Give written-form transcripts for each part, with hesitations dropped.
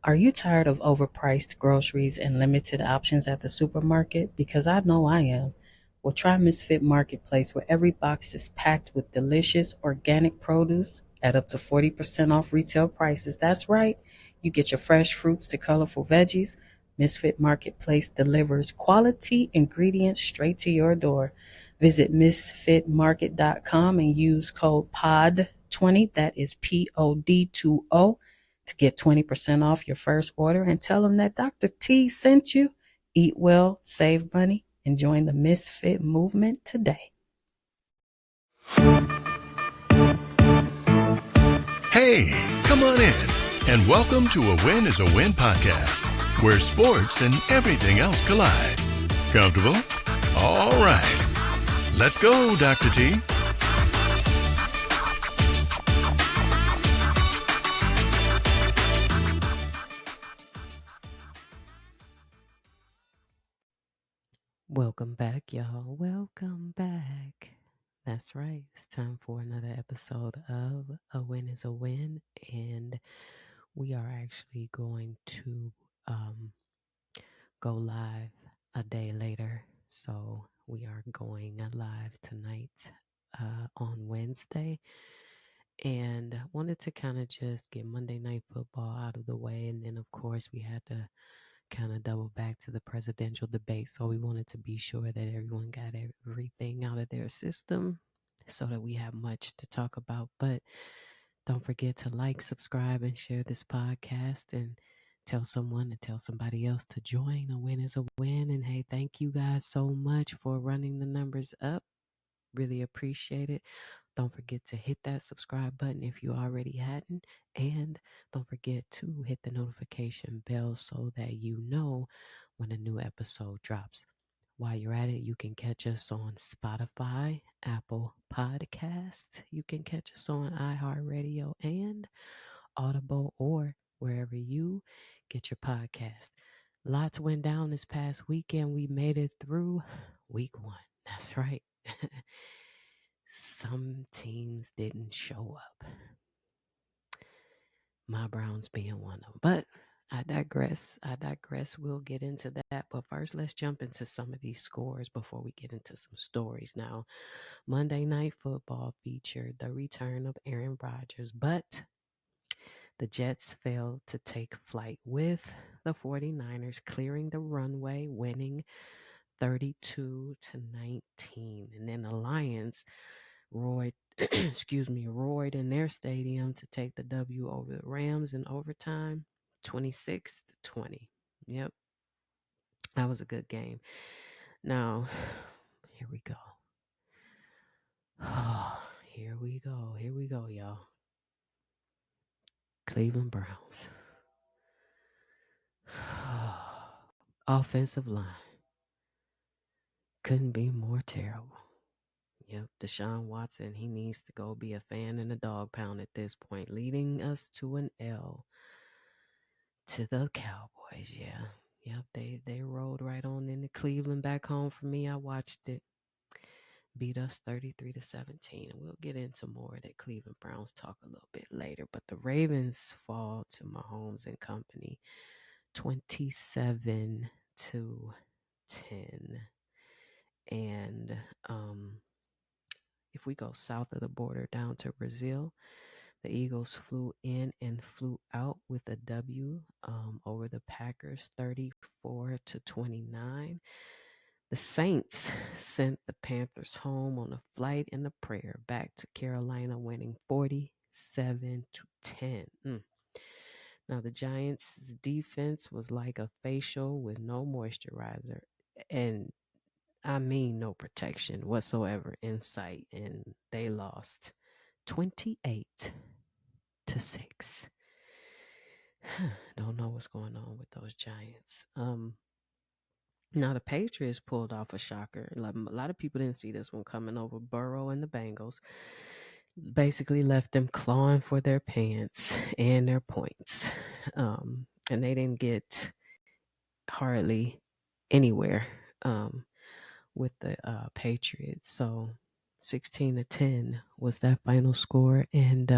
Are you tired of overpriced groceries and limited options at the supermarket? Because I know I am. Well, try Misfit Marketplace, where every box is packed with delicious organic produce at up to 40% off retail prices. That's right. You get your fresh fruits to colorful veggies. Misfit Marketplace delivers quality ingredients straight to your door. Visit misfitmarket.com and use code POD20, that is POD20, to get 20% off your first order, and tell them that Dr. T sent you. Eat well, save money, and join the Misfit movement today. Hey, come on in and welcome to A Win is a Win podcast, where sports and everything else collide. Comfortable? All right. Let's go, Dr. T. Welcome back, y'all. Welcome back. That's right. It's time for another episode of A Win is a Win. And we are actually going to go live a day later. So we are going live tonight on Wednesday. And wanted to kind of just get Monday Night Football out of the way. And then, of course, we had to kind of double back to the presidential debate. So we wanted to be sure that everyone got everything out of their system so that we have much to talk about. But don't forget to like, subscribe, and share this podcast, and tell someone to tell somebody else to join. A win is a win. And hey, thank you guys so much for running the numbers up. Really appreciate it. Don't forget to hit that subscribe button if you already hadn't. And don't forget to hit the notification bell so that you know when a new episode drops. While you're at it, you can catch us on Spotify, Apple Podcasts. You can catch us on iHeartRadio and Audible, or wherever you get your podcast. Lots went down this past weekend. We made it through week 1. That's right. Some teams didn't show up. My Browns being one of them. But I digress. We'll get into that. But first, let's jump into some of these scores before we get into some stories. Now, Monday Night Football featured the return of Aaron Rodgers, but the Jets failed to take flight, with the 49ers clearing the runway, winning 32-19. And then the Lions roared in their stadium to take the W over the Rams in overtime, 26-20. Yep, that was a good game. Now, here we go. Here we go, y'all. Cleveland Browns. Offensive line couldn't be more terrible. Yep, Deshaun Watson, he needs to go be a fan in the dog pound at this point, leading us to an L to the Cowboys. Yep, they rolled right on into Cleveland back home for me. I watched it. Beat us 33-17. And we'll get into more of that Cleveland Browns talk a little bit later. But the Ravens fall to Mahomes and company 27-10. And if we go south of the border down to Brazil, the Eagles flew in and flew out with a W over the Packers 34-29. The Saints sent the Panthers home on a flight and a prayer back to Carolina, winning 47-10. Now, the Giants' defense was like a facial with no moisturizer, and I mean no protection whatsoever in sight, and they lost 28-6. Don't know what's going on with those Giants. Now, the Patriots pulled off a shocker. A lot of people didn't see this one coming over. Burrow and the Bengals basically left them clawing for their pants and their points. And they didn't get hardly anywhere with the Patriots. So 16-10 was that final score. And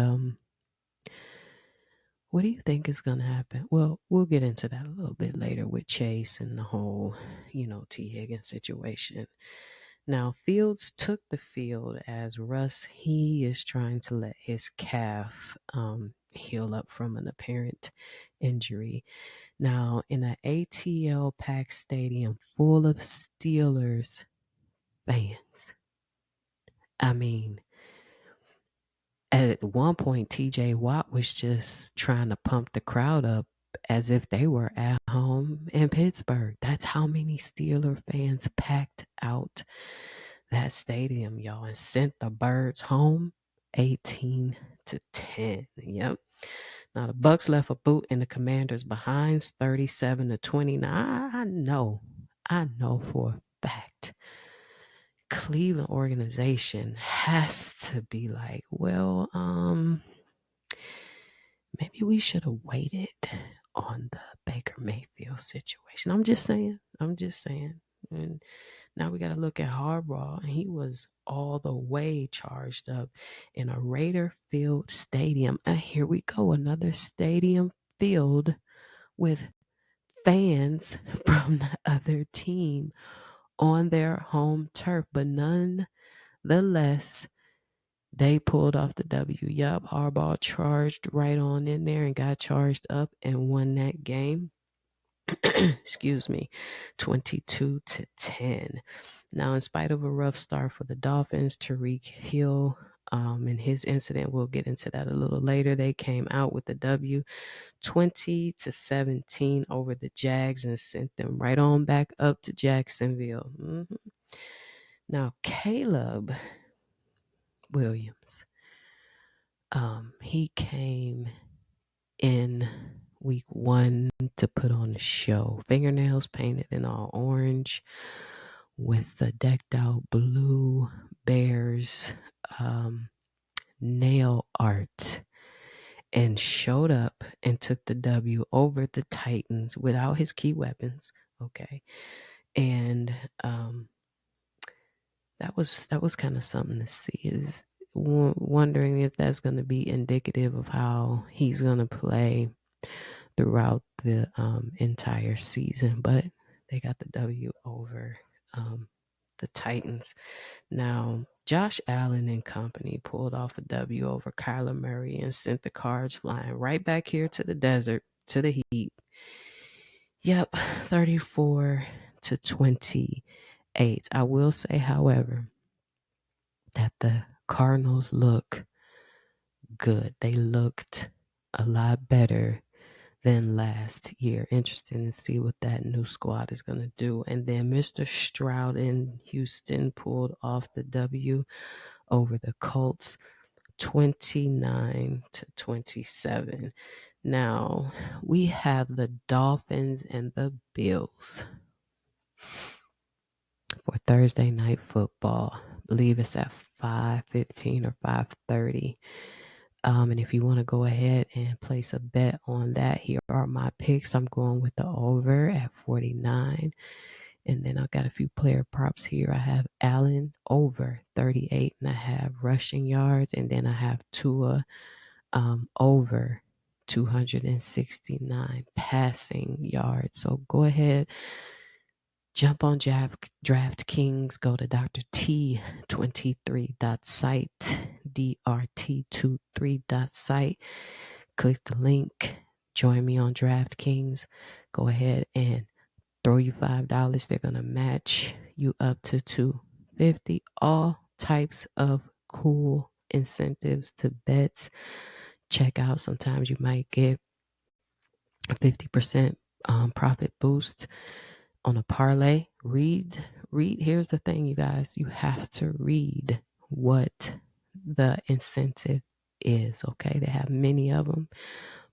What do you think is going to happen? Well, we'll get into that a little bit later with Chase and the whole, T. Higgins situation. Now, Fields took the field as Russ, he is trying to let his calf heal up from an apparent injury. Now, in an ATL packed stadium full of Steelers fans, I mean, at one point, TJ Watt was just trying to pump the crowd up as if they were at home in Pittsburgh. That's how many Steeler fans packed out that stadium, y'all, and sent the Birds home 18-10. Yep. Now the Bucks left a boot in the Commanders' behinds 37-29. I know for a fact Cleveland organization has to be like, well, maybe we should have waited on the Baker Mayfield situation. I'm just saying. And now we got to look at Harbaugh. He was all the way charged up in a Raider filled stadium. And here we go, another stadium filled with fans from the other team on their home turf. But nonetheless, they pulled off the W. Yup, Harbaugh charged right on in there and got charged up and won that game. Excuse me, 22-10. Now, in spite of a rough start for the Dolphins, Tyreek Hill and his incident, we'll get into that a little later. They came out with the W 20-17 over the Jags and sent them right on back up to Jacksonville. Now, Caleb Williams, he came in week 1 to put on a show. Fingernails painted in all orange with the decked out blue Bears nail art, and showed up and took the W over the Titans without his key weapons. Okay. And that was kind of something to see. Is wondering if that's going to be indicative of how he's going to play throughout the entire season. But they got the W over the Titans. Now, Josh Allen and company pulled off a W over Kyler Murray and sent the Cards flying right back here to the desert, to the heat. Yep, 34-28. I will say, however, that the Cardinals look good. They looked a lot better than last year. Interesting to see what that new squad is going to do. And then Mr. Stroud in Houston pulled off the W over the Colts 29-27. Now we have the Dolphins and the Bills for Thursday night football. I believe it's at 5:15 or 5:30. And if you want to go ahead and place a bet on that, here are my picks. I'm going with the over at 49. And then I got a few player props here. I have Allen over 38 and I have rushing yards. And then I have Tua over 269 passing yards. So go ahead, jump on DraftKings, go to Dr. T23.site, DRT23.site, click the link, join me on DraftKings, go ahead and throw you $5. They're going to match you up to $250. All types of cool incentives to bets. Check out. Sometimes you might get a 50% profit boost on a parlay. Read. Here's the thing, you guys. You have to read what the incentive is, okay? They have many of them,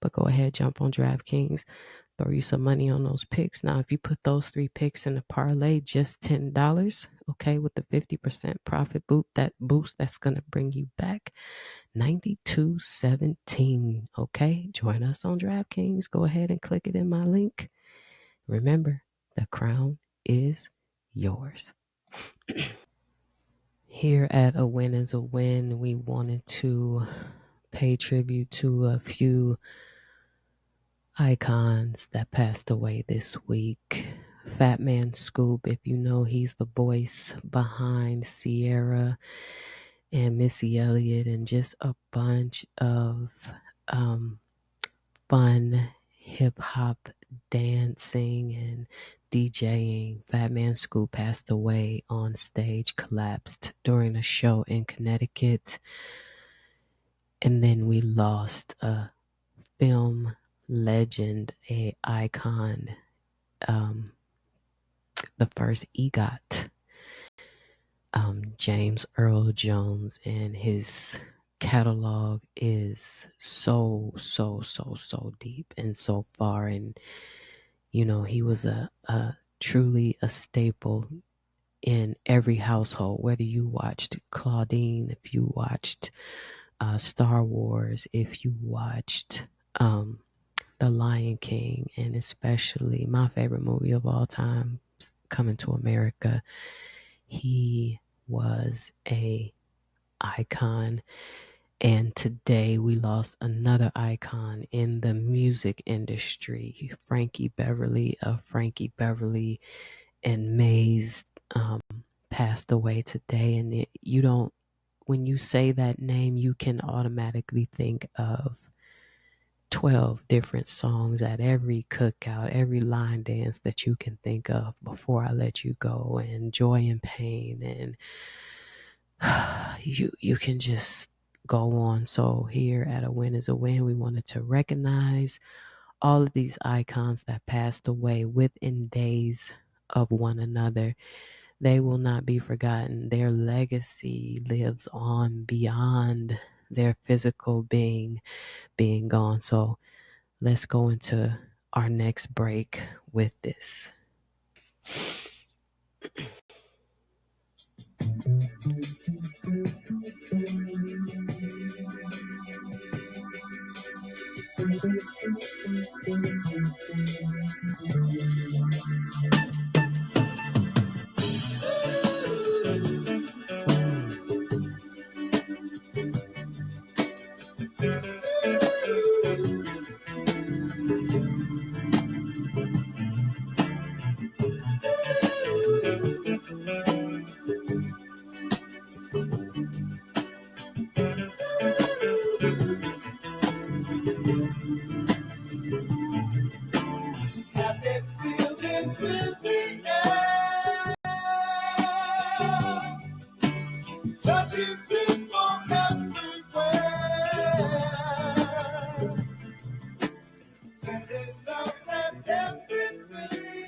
but go ahead, jump on DraftKings, throw you some money on those picks. Now, if you put those 3 picks in the parlay, just $10, okay, with the 50% profit boost, that's going to bring you back $92.17, okay? Join us on DraftKings. Go ahead and click it in my link. Remember, the crown is yours. Here at A Win is a Win, we wanted to pay tribute to a few icons that passed away this week. Fat Man Scoop, if you know, he's the voice behind Sierra and Missy Elliott and just a bunch of um, fun hip hop dancing and DJing. Fat Man Scoop passed away on stage, collapsed during a show in Connecticut. And then we lost a film legend, a icon, the first EGOT, James Earl Jones, and his catalog is so deep and so far. And he was a truly a staple in every household, whether you watched Claudine, if you watched Star Wars, if you watched The Lion King, and especially my favorite movie of all time, Coming to America. He was a icon. And today we lost another icon in the music industry, Frankie Beverly of Frankie Beverly and Maze, passed away today. And when you say that name, you can automatically think of 12 different songs at every cookout, every line dance that you can think of, Before I Let You Go, and Joy and Pain, and you can just go on. So here at A Win is a Win, we wanted to recognize all of these icons that passed away within days of one another. They will not be forgotten. Their legacy lives on beyond their physical being gone. So let's go into our next break with this.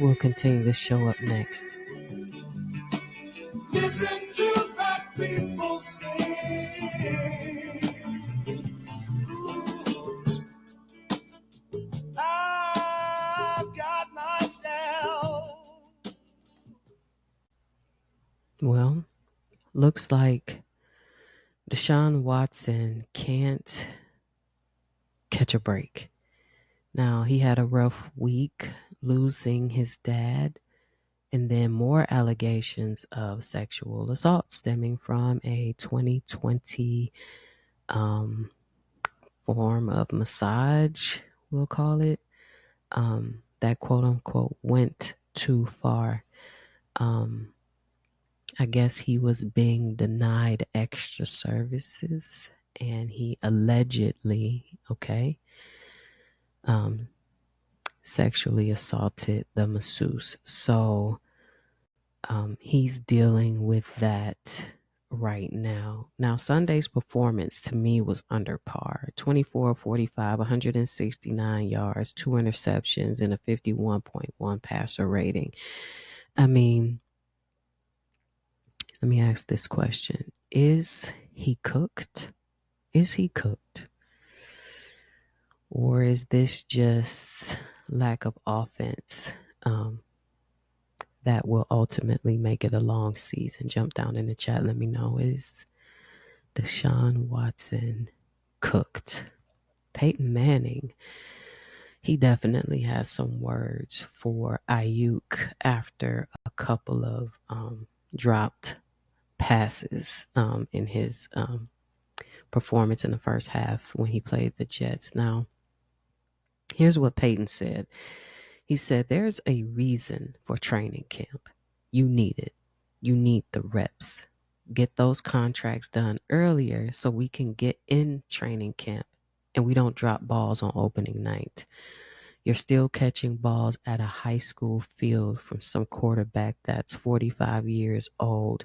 We'll continue the show up next. Listen to what people say. I've got myself. Well, looks like Deshaun Watson can't catch a break. Now, he had a rough week losing his dad, and then more allegations of sexual assault stemming from a 2020 form of massage, we'll call it, that quote unquote went too far. I guess he was being denied extra services, and he allegedly, sexually assaulted the masseuse. So he's dealing with that right now. Now, Sunday's performance to me was under par. 24-45, 169 yards, 2 interceptions, and a 51.1 passer rating. I mean, let me ask this question. Is he cooked? Is he cooked? Or is this just lack of offense that will ultimately make it a long season? Jump down in the chat. Let me know. Is Deshaun Watson cooked? Peyton Manning, he definitely has some words for Aiuk after a couple of dropped passes in his performance in the first half when he played the Jets. Now, Here's what Peyton said. He said, there's a reason for training camp. You need it. You need the reps. Get those contracts done earlier so we can get in training camp and we don't drop balls on opening night. You're still catching balls at a high school field from some quarterback that's 45 years old,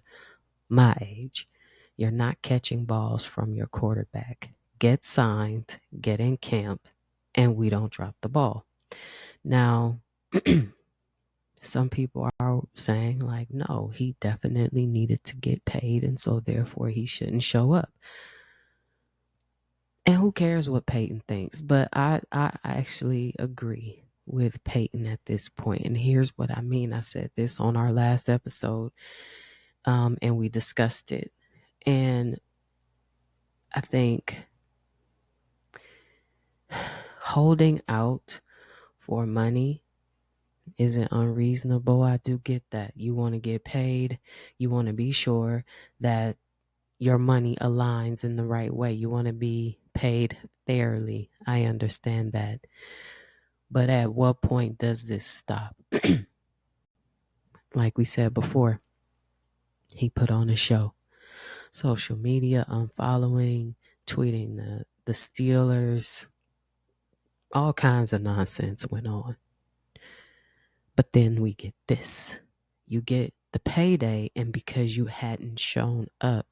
my age. You're not catching balls from your quarterback. Get signed, get in camp, and we don't drop the ball. Now, some people are saying, like, no, he definitely needed to get paid, and so therefore he shouldn't show up. And who cares what Peyton thinks? But I actually agree with Peyton at this point. And here's what I mean. I said this on our last episode, and we discussed it. And I think holding out for money isn't unreasonable. I do get that. You want to get paid. You want to be sure that your money aligns in the right way. You want to be paid fairly. I understand that. But at what point does this stop? Like we said before, he put on a show. Social media, unfollowing, tweeting the Steelers, all kinds of nonsense went on. But then we get this. You get the payday, and because you hadn't shown up,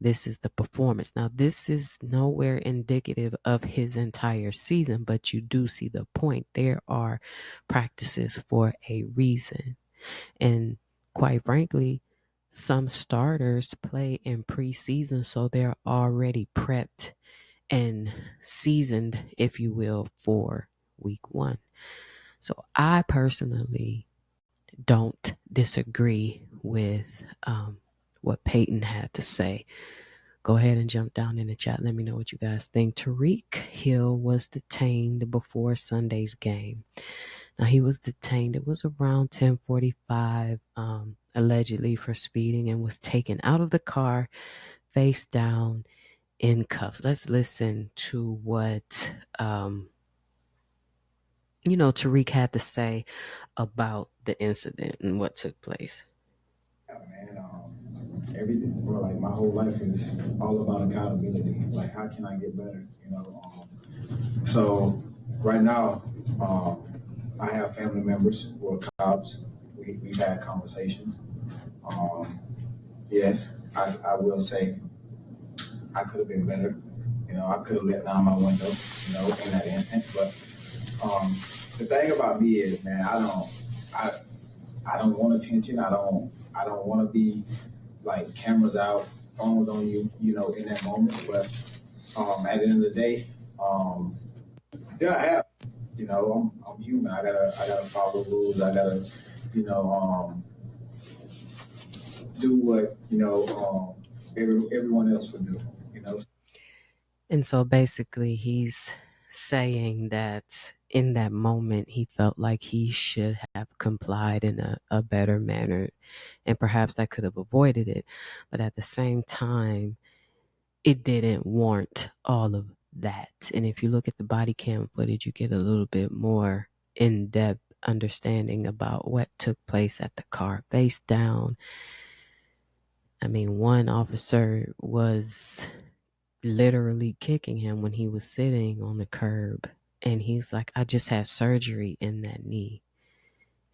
this is the performance. Now, this is nowhere indicative of his entire season, but you do see the point. There are practices for a reason. And quite frankly, some starters play in preseason, so they're already prepped and seasoned, if you will, for week one. So I personally don't disagree with what Peyton had to say. Go ahead and jump down in the chat. Let me know what you guys think. Tariq Hill was detained before Sunday's game. Now, he was detained. It was around 10:45, allegedly for speeding, and was taken out of the car face down in cuffs. Let's listen to what Tariq had to say about the incident and what took place. Yeah, man, everything, bro, like my whole life is all about accountability. Like, how can I get better? So right now, I have family members who are cops. We've had conversations. Um, yes, I will say I could have been better. I could have let down my window, in that instant. But the thing about me is, man, I don't want attention. I don't want to be like cameras out, phones on you, in that moment. But at the end of the day, yeah, I have. I'm human. I gotta follow rules. I gotta, do what everyone else would do. And so basically, he's saying that in that moment, he felt like he should have complied in a better manner, and perhaps that could have avoided it. But at the same time, it didn't warrant all of that. And if you look at the body cam footage, you get a little bit more in-depth understanding about what took place at the car face down. I mean, one officer was literally kicking him when he was sitting on the curb. And he's like, I just had surgery in that knee.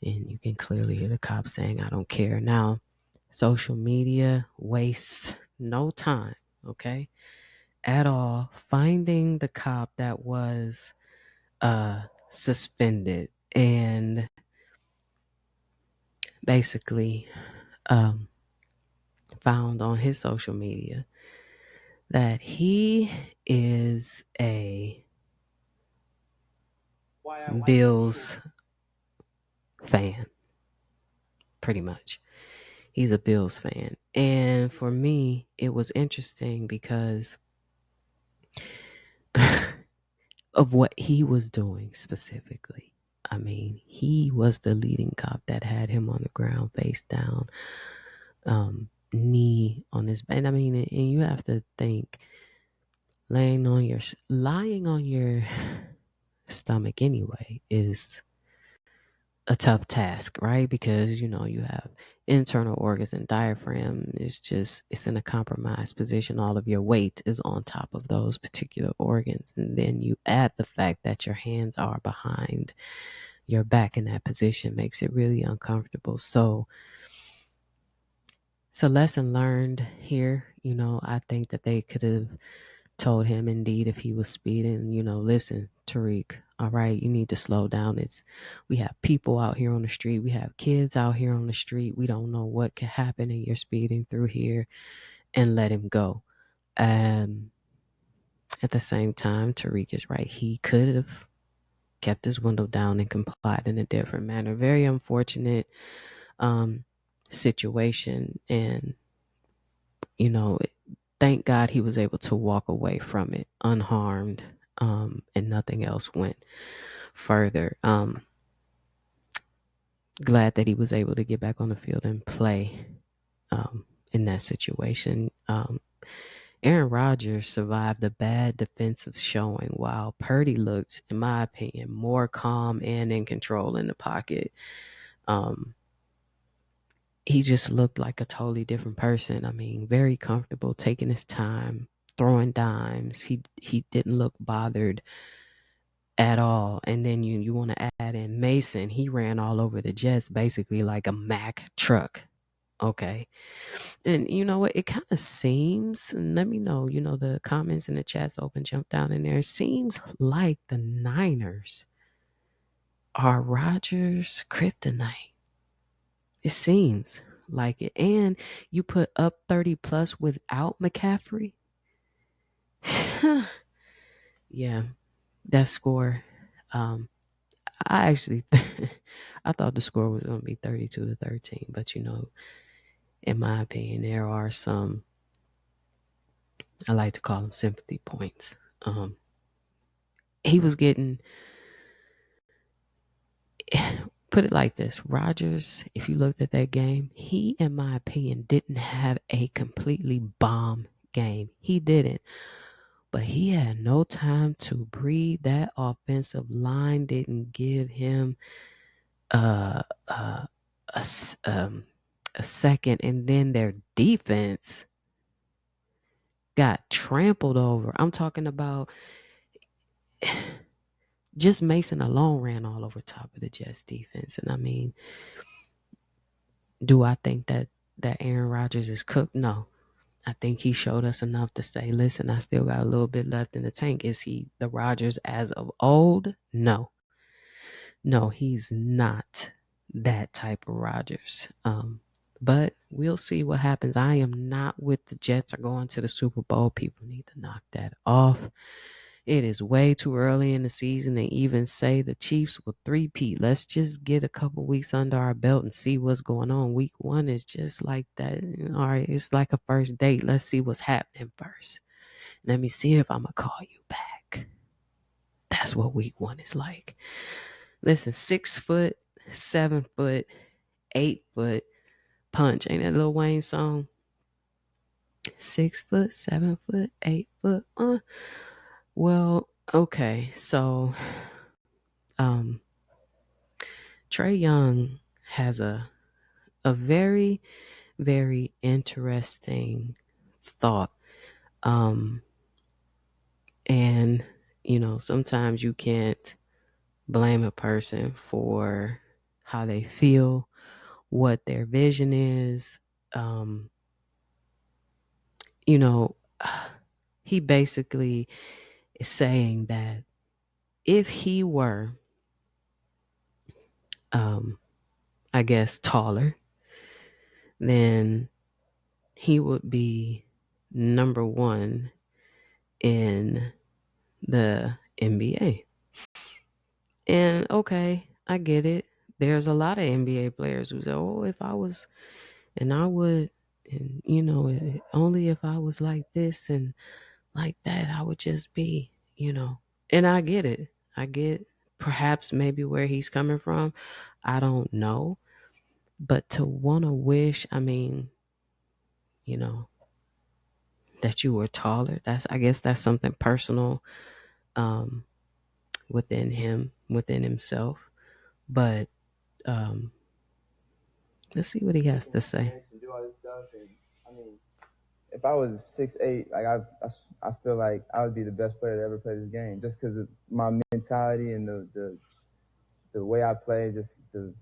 And you can clearly hear the cop saying, I don't care. Now, social media wastes no time, okay, at all, finding the cop that was suspended and basically found on his social media that he is a Bills fan, pretty much. He's a Bills fan. And for me, it was interesting because of what he was doing specifically. I mean, he was the leading cop that had him on the ground, face down, knee on his back. And I mean, and you have to think, lying on your stomach anyway is a tough task, right? Because you have internal organs and diaphragm. It's in a compromised position. All of your weight is on top of those particular organs, and then you add the fact that your hands are behind your back in that position makes it really uncomfortable. So it's a lesson learned here. I think that they could have told him indeed if he was speeding, listen, Tariq, all right, you need to slow down. We have people out here on the street. We have kids out here on the street. We don't know what could happen and you're speeding through here, and let him go. At the same time, Tariq is right. He could have kept his window down and complied in a different manner. Very unfortunate situation. And, thank God he was able to walk away from it unharmed, and nothing else went further. Glad that he was able to get back on the field and play in that situation. Aaron Rodgers survived a bad defensive showing while Purdy looked, in my opinion, more calm and in control in the pocket. He just looked like a totally different person. I mean, very comfortable, taking his time, throwing dimes. He didn't look bothered at all. And then you want to add in Mason. He ran all over the Jets basically like a Mack truck. Okay. And you know what? It kind of seems, and let me know, the comments in the chat's open, jump down in there. It seems like the Niners are Rodgers' kryptonite. It seems like it. And you put up 30 plus without McCaffrey. Yeah, that score. I actually, I thought the score was going to be 32-13, but in my opinion, there are some, I like to call them sympathy points. He was getting, put it like this, Rodgers, if you looked at that game, he, in my opinion, didn't have a completely bomb game. He didn't. But he had no time to breathe. That offensive line didn't give him a second. And then their defense got trampled over. I'm talking about just Mason alone ran all over top of the Jets defense. And I mean, do I think that Aaron Rodgers is cooked? No. I think he showed us enough to say, listen, I still got a little bit left in the tank. Is he the Rodgers as of old? No. No, he's not that type of Rodgers. But we'll see what happens. I am not with the Jets are going to the Super Bowl. People need to knock that off. It is way too early in the season to even say the Chiefs will three-peat. Let's just get a couple weeks under our belt and see what's going on. Week 1 is just like that. All right, it's like a first date. Let's see what's happening first. Let me see if I'm going to call you back. That's what week 1 is like. Listen, 6 foot, 7 foot, 8 foot punch. Ain't that Lil Wayne song? 6 foot, 7 foot, 8 foot. Well, okay. So, Trae Young has a very, very interesting thought. And sometimes you can't blame a person for how they feel, what their vision is. He basically is saying that if he were, I guess, taller, then he would be number 1 in the NBA. And okay, I get it. There's a lot of NBA players who say, oh, if I was, and I would, and only if I was like this and like that, I would just be, and I get it. I get perhaps maybe where he's coming from. I don't know. But to want to wish, I mean, that you were taller, I guess that's something personal. within himself. But let's see what he has to say. Do all this stuff, and I mean, if I was 6'8", like I feel like I would be the best player to ever play this game, just because of my mentality and the way I play, just the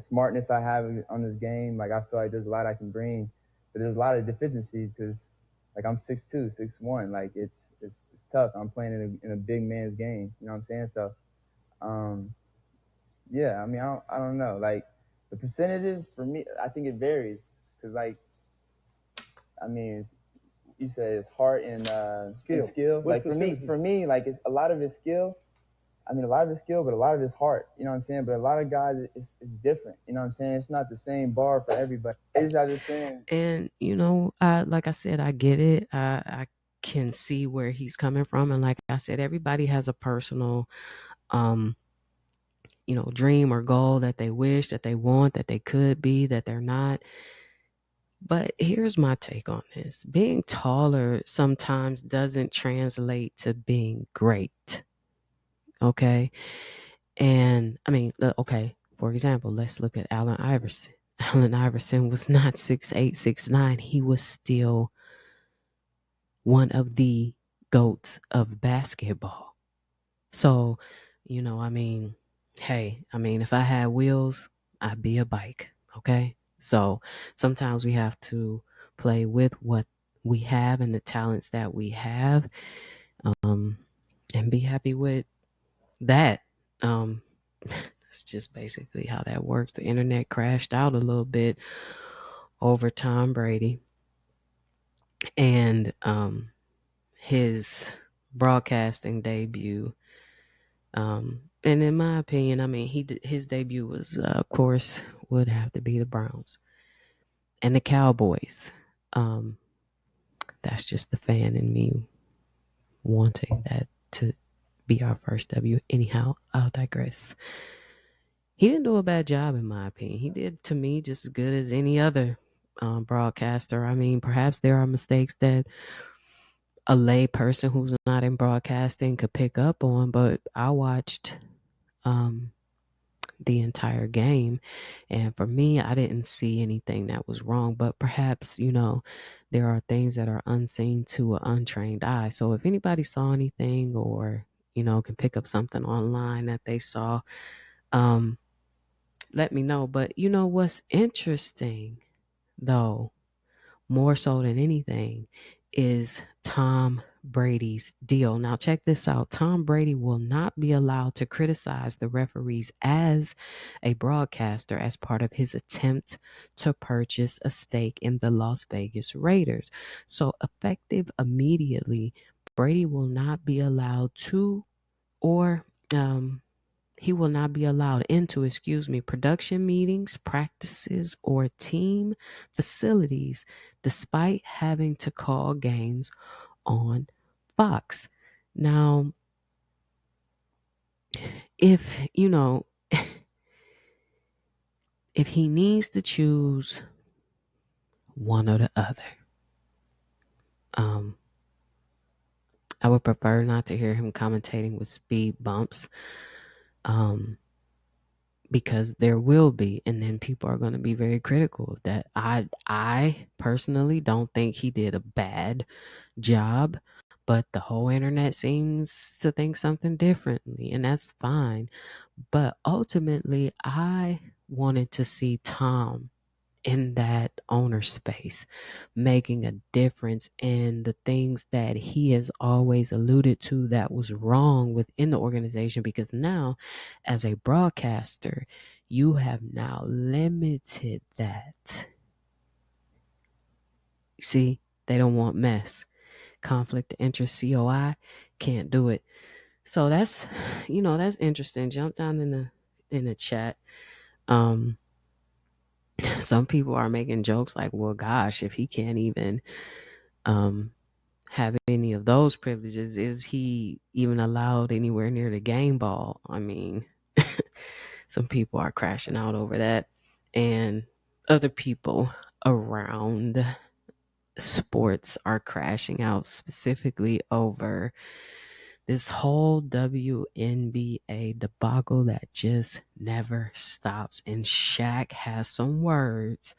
smartness I have on this game. Like I feel like there's a lot I can bring, but there's a lot of deficiencies because like I'm 6'2", 6'1". Like it's tough. I'm playing in a big man's game. You know what I'm saying? So, yeah. I mean, I don't know. Like the percentages for me, I think it varies because like I mean, you said it's heart and skill. Skill. Like for me, like it's a lot of it's skill. I mean, a lot of it's skill, but a lot of it's heart. You know what I'm saying? But a lot of guys, it's different. You know what I'm saying? It's not the same bar for everybody. It's not the same. And like I said, I get it. I can see where he's coming from, and like I said, everybody has a personal, dream or goal that they wish, that they want, that they could be, that they're not. But here's my take on this: being taller sometimes doesn't translate to being great. Okay. And I mean, okay, for example, let's look at Allen Iverson. Allen Iverson was not 6'8", 6'9". He was still one of the GOATs of basketball. So, I mean, hey, if I had wheels, I'd be a bike. Okay. So sometimes we have to play with what we have and the talents that we have, and be happy with that. That's just basically how that works. The internet crashed out a little bit over Tom Brady and his broadcasting debut. And in my opinion, I mean, his debut was, of course, would have to be the Browns and the Cowboys. That's just the fan in me wanting that to be our first W. Anyhow, I'll digress. He didn't do a bad job, in my opinion. He did, to me, just as good as any other broadcaster. I mean, perhaps there are mistakes that a lay person who's not in broadcasting could pick up on, but I watched the entire game, and for me, I didn't see anything that was wrong. But perhaps, there are things that are unseen to an untrained eye. So if anybody saw anything or, can pick up something online that they saw, let me know. But what's interesting, though, more so than anything, is Tom Brady's deal. Now, check this out. Tom Brady will not be allowed to criticize the referees as a broadcaster as part of his attempt to purchase a stake in the Las Vegas Raiders. So, effective immediately, Brady will not be allowed to, or he will not be allowed into, production meetings, practices, or team facilities, despite having to call games on Fox. Now, if, if he needs to choose one or the other, I would prefer not to hear him commentating with speed bumps. Because there will be, and then people are going to be very critical of that. I personally don't think he did a bad job, but the whole internet seems to think something differently, and that's fine. But ultimately, I wanted to see Tom in that owner space, making a difference in the things that he has always alluded to that was wrong within the organization. Because now, as a broadcaster, you have now limited that. See, they don't want mess. Conflict of interest, COI, can't do it. So that's, that's interesting. Jump down in the chat. Some people are making jokes like, well, gosh, if he can't even have any of those privileges, is he even allowed anywhere near the game ball? I mean, some people are crashing out over that, and other people around sports are crashing out specifically over This whole WNBA debacle that just never stops. And Shaq has some words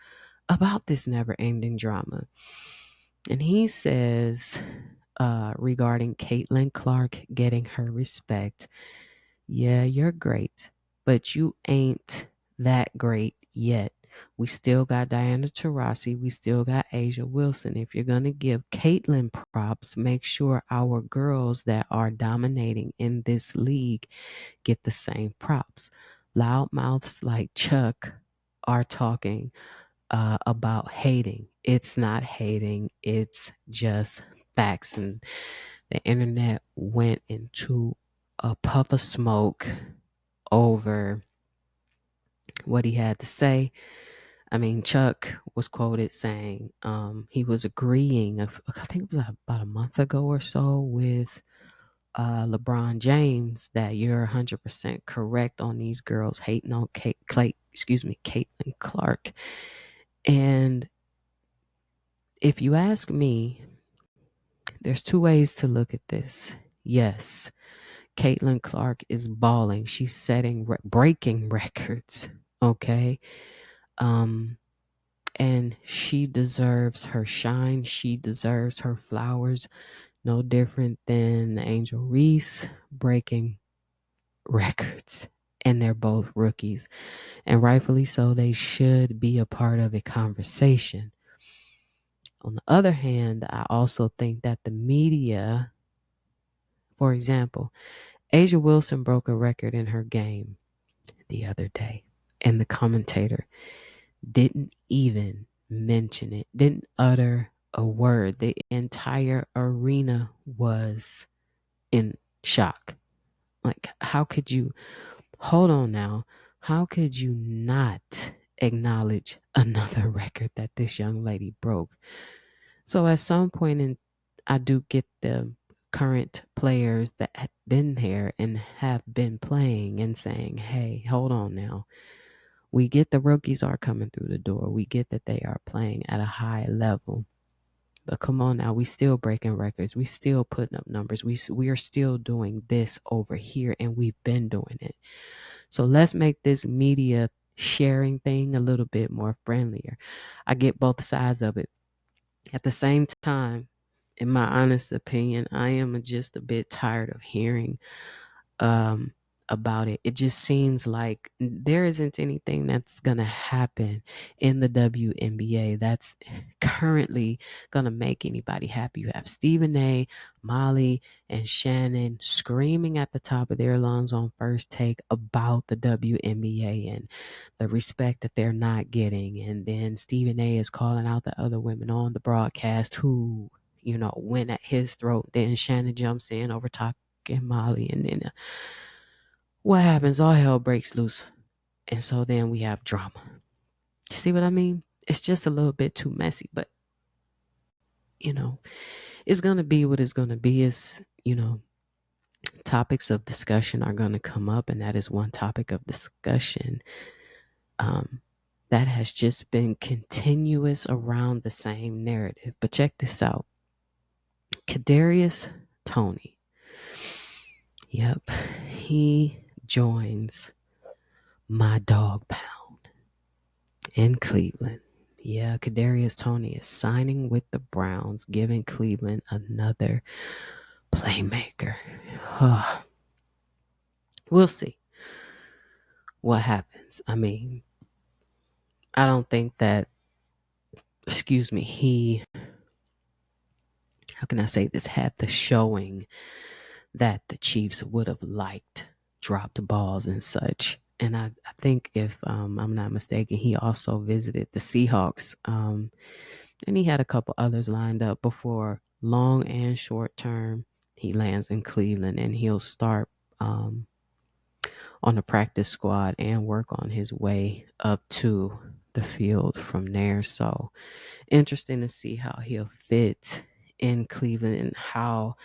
about this never ending drama. And he says, regarding Caitlin Clark getting her respect, yeah, you're great, but you ain't that great yet. We still got Diana Taurasi. We still got Asia Wilson. If you're going to give Caitlin props, make sure our girls that are dominating in this league get the same props. Loudmouths like Chuck are talking about hating. It's not hating, it's just facts. And the internet went into a puff of smoke over what he had to say. I mean, Chuck was quoted saying he was agreeing, I think it was about a month ago or so, with LeBron James that you're 100% correct on these girls hating on Caitlin Clark. And if you ask me, there's two ways to look at this. Yes, Caitlin Clark is balling. She's breaking records. Okay. And she deserves her shine. She deserves her flowers. No different than Angel Reese breaking records. And they're both rookies. And rightfully so, they should be a part of a conversation. On the other hand, I also think that the media, for example, Asia Wilson broke a record in her game the other day, and the commentator didn't even mention it, didn't utter a word. The entire arena was in shock. Like, how could you, hold on now, how could you not acknowledge another record that this young lady broke? So at some point I do get the current players that have been there and have been playing and saying, hey, hold on now. We get the rookies are coming through the door. We get that they are playing at a high level. But come on now, we still breaking records. We still putting up numbers. We are still doing this over here, and we've been doing it. So let's make this media sharing thing a little bit more friendlier. I get both sides of it. At the same time, in my honest opinion, I am just a bit tired of hearing about it. It just seems like there isn't anything that's going to happen in the WNBA that's currently going to make anybody happy. You have Stephen A., Molly, and Shannon screaming at the top of their lungs on First Take about the WNBA and the respect that they're not getting. And then Stephen A. is calling out the other women on the broadcast who, went at his throat. Then Shannon jumps in over top and Molly, and then what happens? All hell breaks loose, and so then we have drama. You see what I mean? It's just a little bit too messy, but it's gonna be what it's gonna be. Is topics of discussion are gonna come up, and that is one topic of discussion that has just been continuous around the same narrative. But check this out, Kadarius Toney. Yep, he joins my dog pound in Cleveland. Yeah, Kadarius Toney is signing with the Browns, giving Cleveland another playmaker. We'll see what happens. I mean, I don't think that, he, how can I say this, had the showing that the Chiefs would have liked, dropped balls and such. And I think if I'm not mistaken, he also visited the Seahawks. And he had a couple others lined up before long and short term. He lands in Cleveland and he'll start on the practice squad and work on his way up to the field from there. So interesting to see how he'll fit in Cleveland and how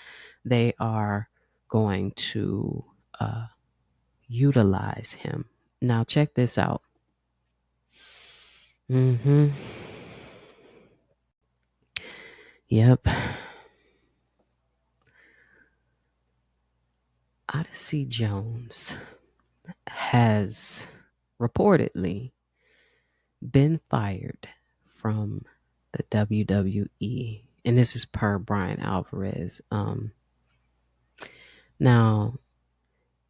they are going to utilize him. Now check this out. Yep. Odyssey Jones has reportedly been fired from the WWE, and this is per Brian Alvarez. Now,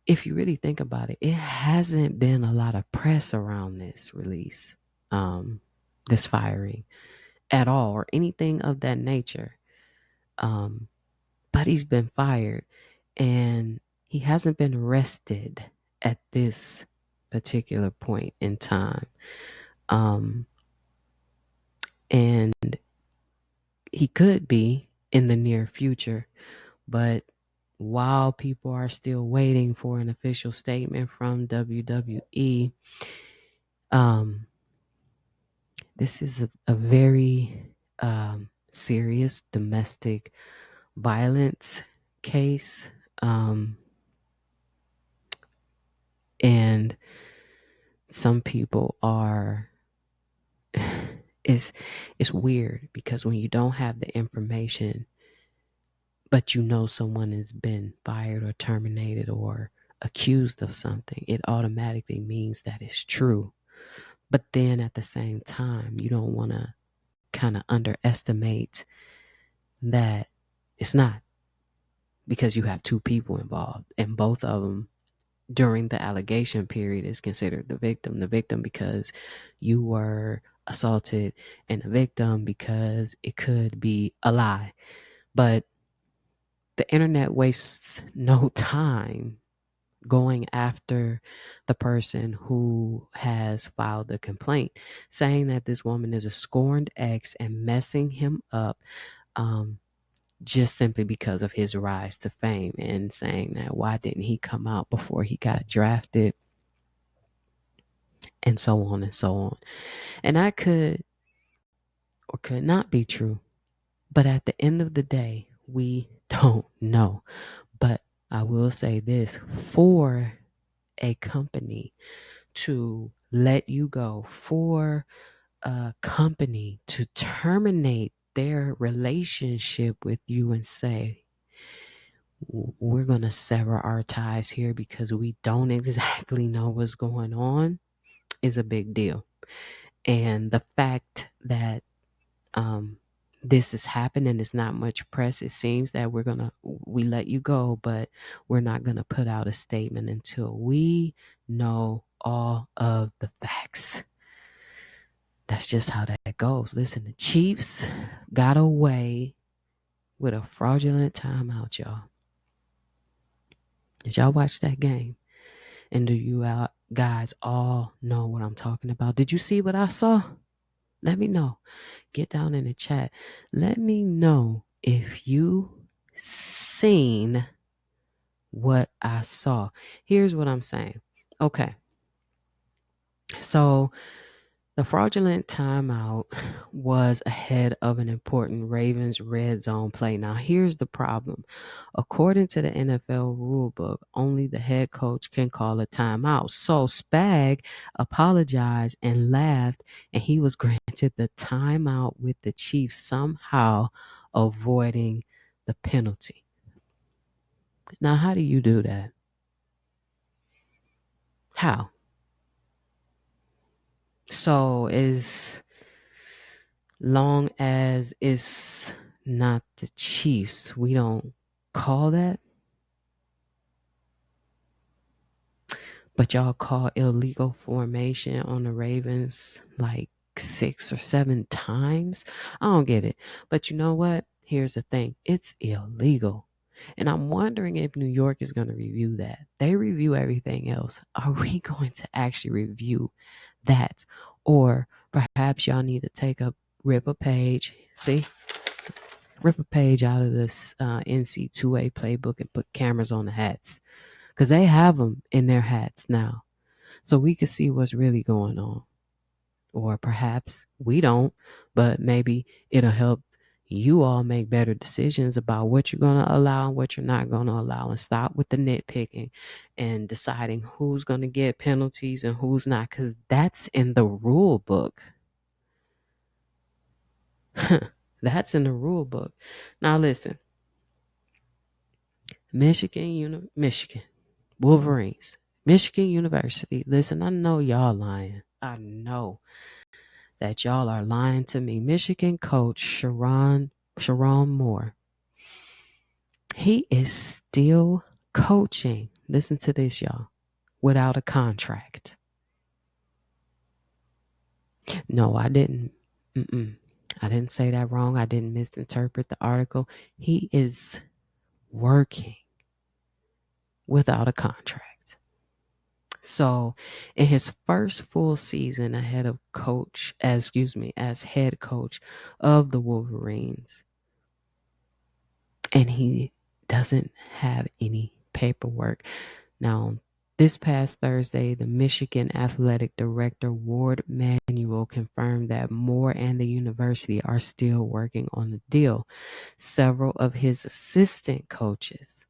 if you really think about it, it hasn't been a lot of press around this release, this firing at all, or anything of that nature. But he's been fired, and he hasn't been arrested at this particular point in time. And he could be in the near future, but while people are still waiting for an official statement from WWE, this is a very serious domestic violence case. And some people are it's weird because when you don't have the information, but you know someone has been fired or terminated or accused of something, it automatically means that it's true. But then at the same time, you don't want to kind of underestimate that it's not, because you have two people involved, and both of them during the allegation period is considered the victim because you were assaulted, and the victim because it could be a lie. But the internet wastes no time going after the person who has filed the complaint, saying that this woman is a scorned ex and messing him up, just simply because of his rise to fame, and saying that why didn't he come out before he got drafted, and so on and so on. And that could or could not be true. But at the end of the day, we don't know. But I will say this, for a company to let you go, for a company to terminate their relationship with you and say, we're going to sever our ties here because we don't exactly know what's going on, is a big deal. And the fact that this has happened and it's not much press, it seems that we let you go, but we're not gonna put out a statement until we know all of the facts. That's just how that goes. Listen, the Chiefs got away with a fraudulent timeout, y'all. Did y'all watch that game? And do you guys all know what I'm talking about? Did you see what I saw? Let me know. Get down in the chat. Let me know if you seen what I saw. Here's what I'm saying. Okay. So the fraudulent timeout was ahead of an important Ravens red zone play. Now, here's the problem. According to the NFL rulebook, only the head coach can call a timeout. So Spag apologized and laughed, and he was granted the timeout with the Chiefs somehow avoiding the penalty. Now, how do you do that? How? So as long as it's not the Chiefs, we don't call that. But y'all call illegal formation on the Ravens like 6 or 7 times. I don't get it. But you know what? Here's the thing. It's illegal. And I'm wondering if New York is going to review that. They review everything else. Are we going to actually review that? Or perhaps y'all need to rip a page. See? Rip a page out of this NC2A playbook and put cameras on the hats. Because they have them in their hats now. So we can see what's really going on. Or perhaps we don't, but maybe it'll help you all make better decisions about what you're going to allow and what you're not going to allow, and stop with the nitpicking and deciding who's going to get penalties and who's not, because that's in the rule book. That's in the rule book. Now listen, Michigan, Wolverines, Michigan University. Listen, I know y'all lying. I know that y'all are lying to me. Michigan coach Sharon Moore. He is still coaching. Listen to this, y'all. Without a contract. No, I didn't. I didn't say that wrong. I didn't misinterpret the article. He is working without a contract. So, in his first full season as head coach of the Wolverines, and he doesn't have any paperwork. Now, this past Thursday, the Michigan Athletic Director, Ward Manuel, confirmed that Moore and the university are still working on the deal. Several of his assistant coaches,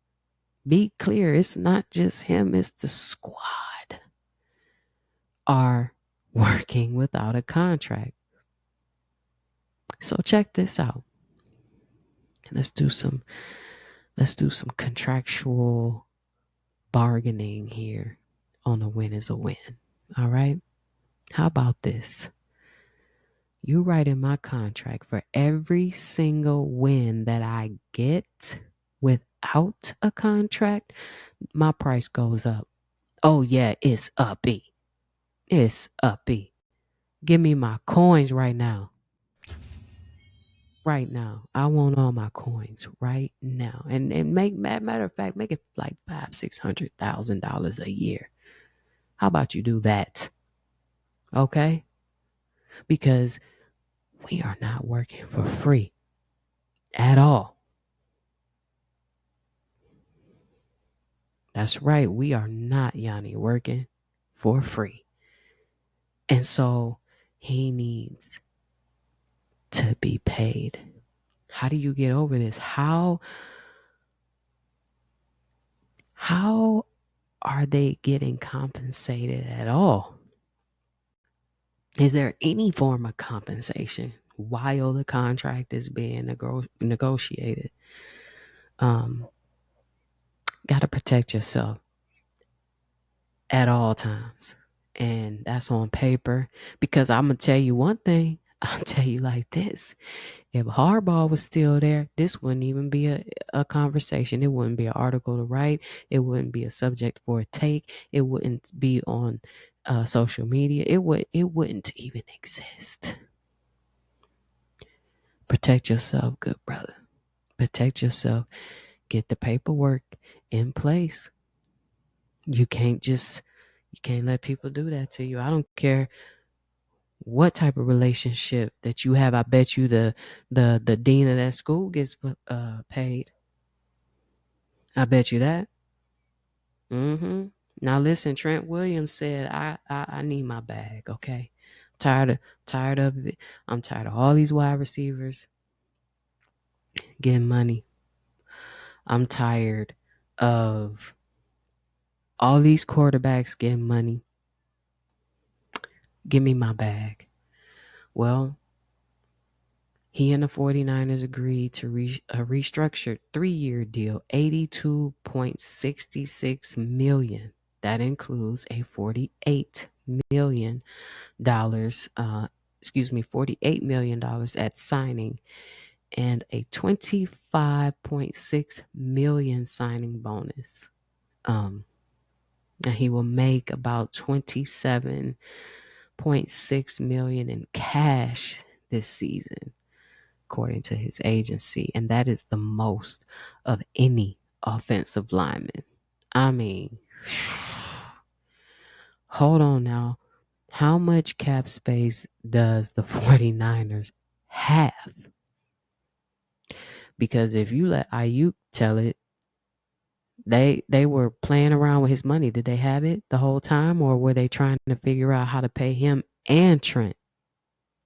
be clear, it's not just him, it's the squad, are working without a contract. So check this out. Let's do some contractual bargaining here on a win is a win. All right? How about this? You write in my contract for every single win that I get without a contract, my price goes up. Oh, yeah, it's uppy. It's uppy. Give me my coins right now. Right now. I want all my coins right now. And matter of fact, make it like $500,000-$600,000 a year. How about you do that? Okay? Because we are not working for free at all. That's right. We are not, Yanni, working for free. And so he needs to be paid. How do you get over this? How are they getting compensated at all? Is there any form of compensation while the contract is being negotiated? Got to protect yourself at all times. And that's on paper. Because I'm going to tell you one thing. I'll tell you like this. If Harbaugh was still there, this wouldn't even be a conversation. It wouldn't be an article to write. It wouldn't be a subject for a take. It wouldn't be on social media. It wouldn't even exist. Protect yourself, good brother. Protect yourself. Get the paperwork in place. You can't let people do that to you. I don't care what type of relationship that you have. I bet you the dean of that school gets paid. I bet you that. Now listen, Trent Williams said, I need my bag, okay? Tired of it. I'm tired of all these wide receivers getting money. I'm tired of all these quarterbacks getting money. Give me my bag. Well, he and the 49ers agreed to a restructured 3-year deal, $82.66 million. That includes a $48 million, $48 million at signing and a $25.6 million signing bonus. And he will make about $27.6 million in cash this season, according to his agency. And that is the most of any offensive lineman. I mean, hold on now. How much cap space does the 49ers have? Because if you let Aiuk tell it, they were playing around with his money. Did they have it the whole time, or were they trying to figure out how to pay him and Trent?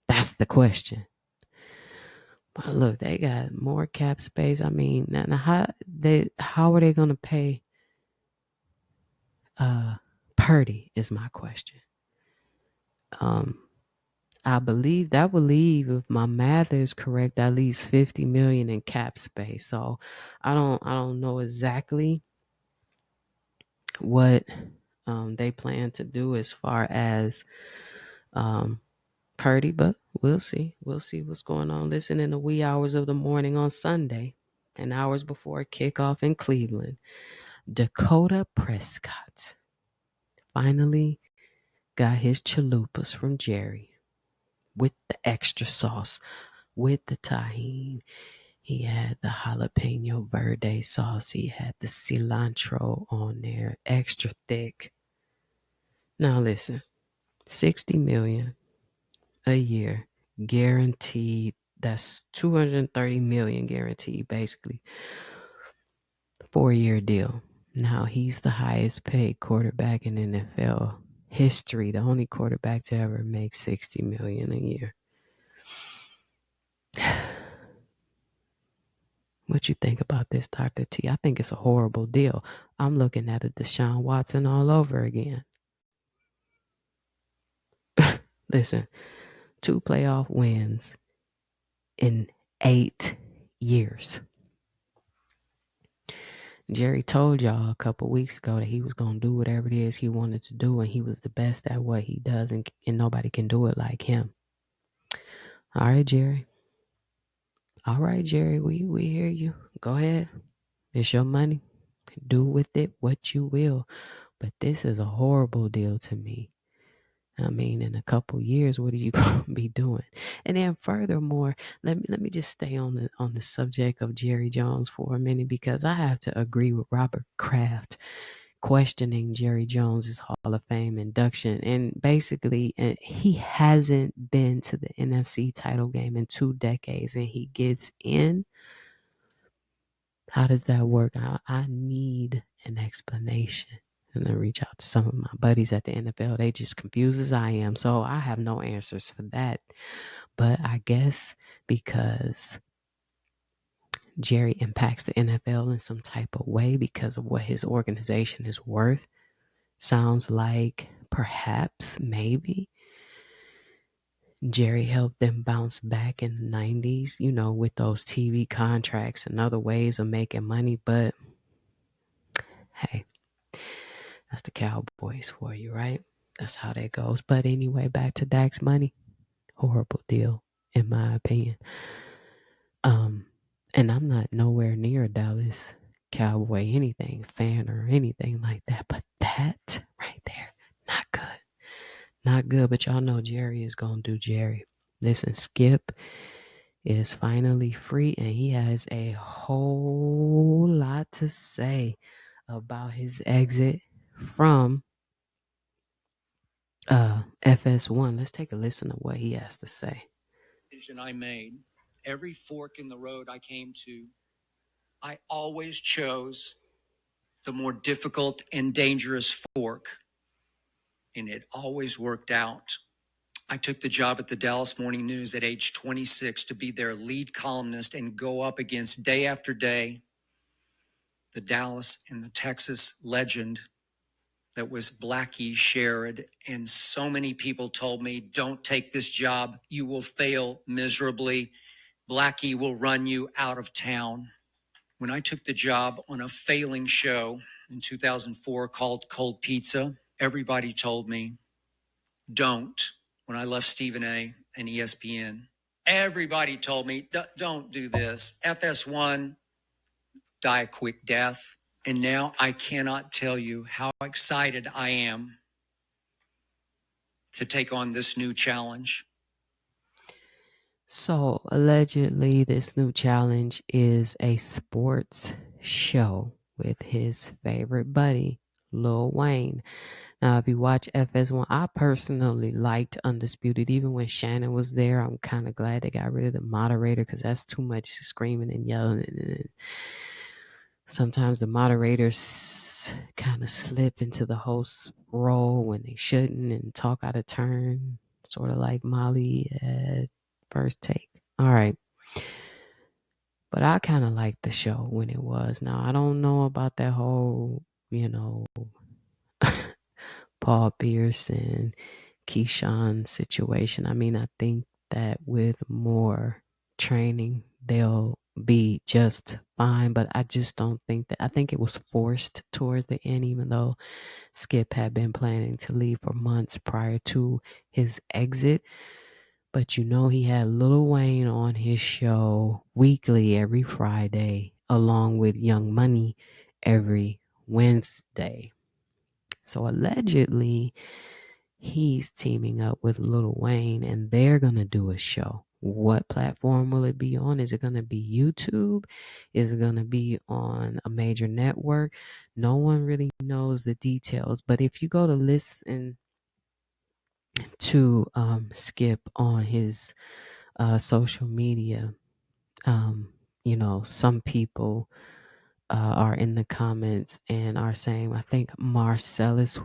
That's the question. But look, they got more cap space. I mean, now how are they going to pay Purdy is my question. I believe that will leave, if my math is correct, at least $50 million in cap space. So I don't know exactly what they plan to do as far as Purdy, but we'll see. We'll see what's going on. Listen, in the wee hours of the morning on Sunday and hours before kickoff in Cleveland, Dakota Prescott finally got his chalupas from Jerry with the extra sauce, with the tahini. He had the jalapeno verde sauce. He had the cilantro on there, extra thick. Now listen, 60 million a year guaranteed. That's 230 million guaranteed, basically. 4-year deal. Now he's the highest paid quarterback in NFL history, the only quarterback to ever make 60 million a year. What you think about this, Dr. T? I think it's a horrible deal. I'm looking at a Deshaun Watson all over again. Listen, 2 playoff wins in 8 years. Jerry told y'all a couple weeks ago that he was going to do whatever it is he wanted to do, and he was the best at what he does, and nobody can do it like him. All right, Jerry. All right, Jerry, we hear you. Go ahead. It's your money. Do with it what you will. But this is a horrible deal to me. I mean, in a couple years, what are you going to be doing? And then furthermore, let me just stay on the subject of Jerry Jones for a minute, because I have to agree with Robert Kraft questioning Jerry Jones's Hall of Fame induction. And basically, he hasn't been to the NFC title game in 2 decades, and he gets in. How does that work? I need an explanation. And I reach out to some of my buddies at the NFL. They just confused as I am. So I have no answers for that. But I guess because Jerry impacts the NFL in some type of way because of what his organization is worth, sounds like perhaps, maybe, Jerry helped them bounce back in the 90s, with those TV contracts and other ways of making money. But hey, that's the Cowboys for you, right? That's how that goes. But anyway, back to Dak's money. Horrible deal, in my opinion. And I'm not nowhere near a Dallas Cowboy anything fan or anything like that. But that right there, not good. Not good. But y'all know Jerry is going to do Jerry. Listen, Skip is finally free, and he has a whole lot to say about his exit from FS1. Let's take a listen to what he has to say. Decision I made, every fork in the road I came to, I always chose the more difficult and dangerous fork, and it always worked out. I took the job at the Dallas Morning News at age 26 to be their lead columnist and go up against day after day the Dallas and the Texas legend that was Blackie Sherrod. And so many people told me, don't take this job. You will fail miserably. Blackie will run you out of town. When I took the job on a failing show in 2004 called Cold Pizza, everybody told me, don't. When I left Stephen A. and ESPN, everybody told me, don't do this. FS1, die a quick death. And now I cannot tell you how excited I am to take on this new challenge. So allegedly, this new challenge is a sports show with his favorite buddy, Lil Wayne. Now, if you watch FS1, I personally liked Undisputed. Even when Shannon was there, I'm kind of glad they got rid of the moderator, because that's too much screaming and yelling. And sometimes the moderators kind of slip into the host role when they shouldn't and talk out of turn, sort of like Molly at First Take. All right. But I kind of liked the show when it was. Now, I don't know about that whole, Paul Pierce and Keyshawn situation. I mean, I think that with more training, they'll be just fine, but I just don't think that. I think it was forced towards the end, even though Skip had been planning to leave for months prior to his exit. But he had Lil Wayne on his show weekly every Friday, along with Young Money every Wednesday. So allegedly, he's teaming up with Lil Wayne and they're going to do a show. What platform will it be on? Is it going to be YouTube? Is it going to be on a major network? No one really knows the details. But if you go to listen to Skip on his social media, some people are in the comments and are saying, I think Marcellus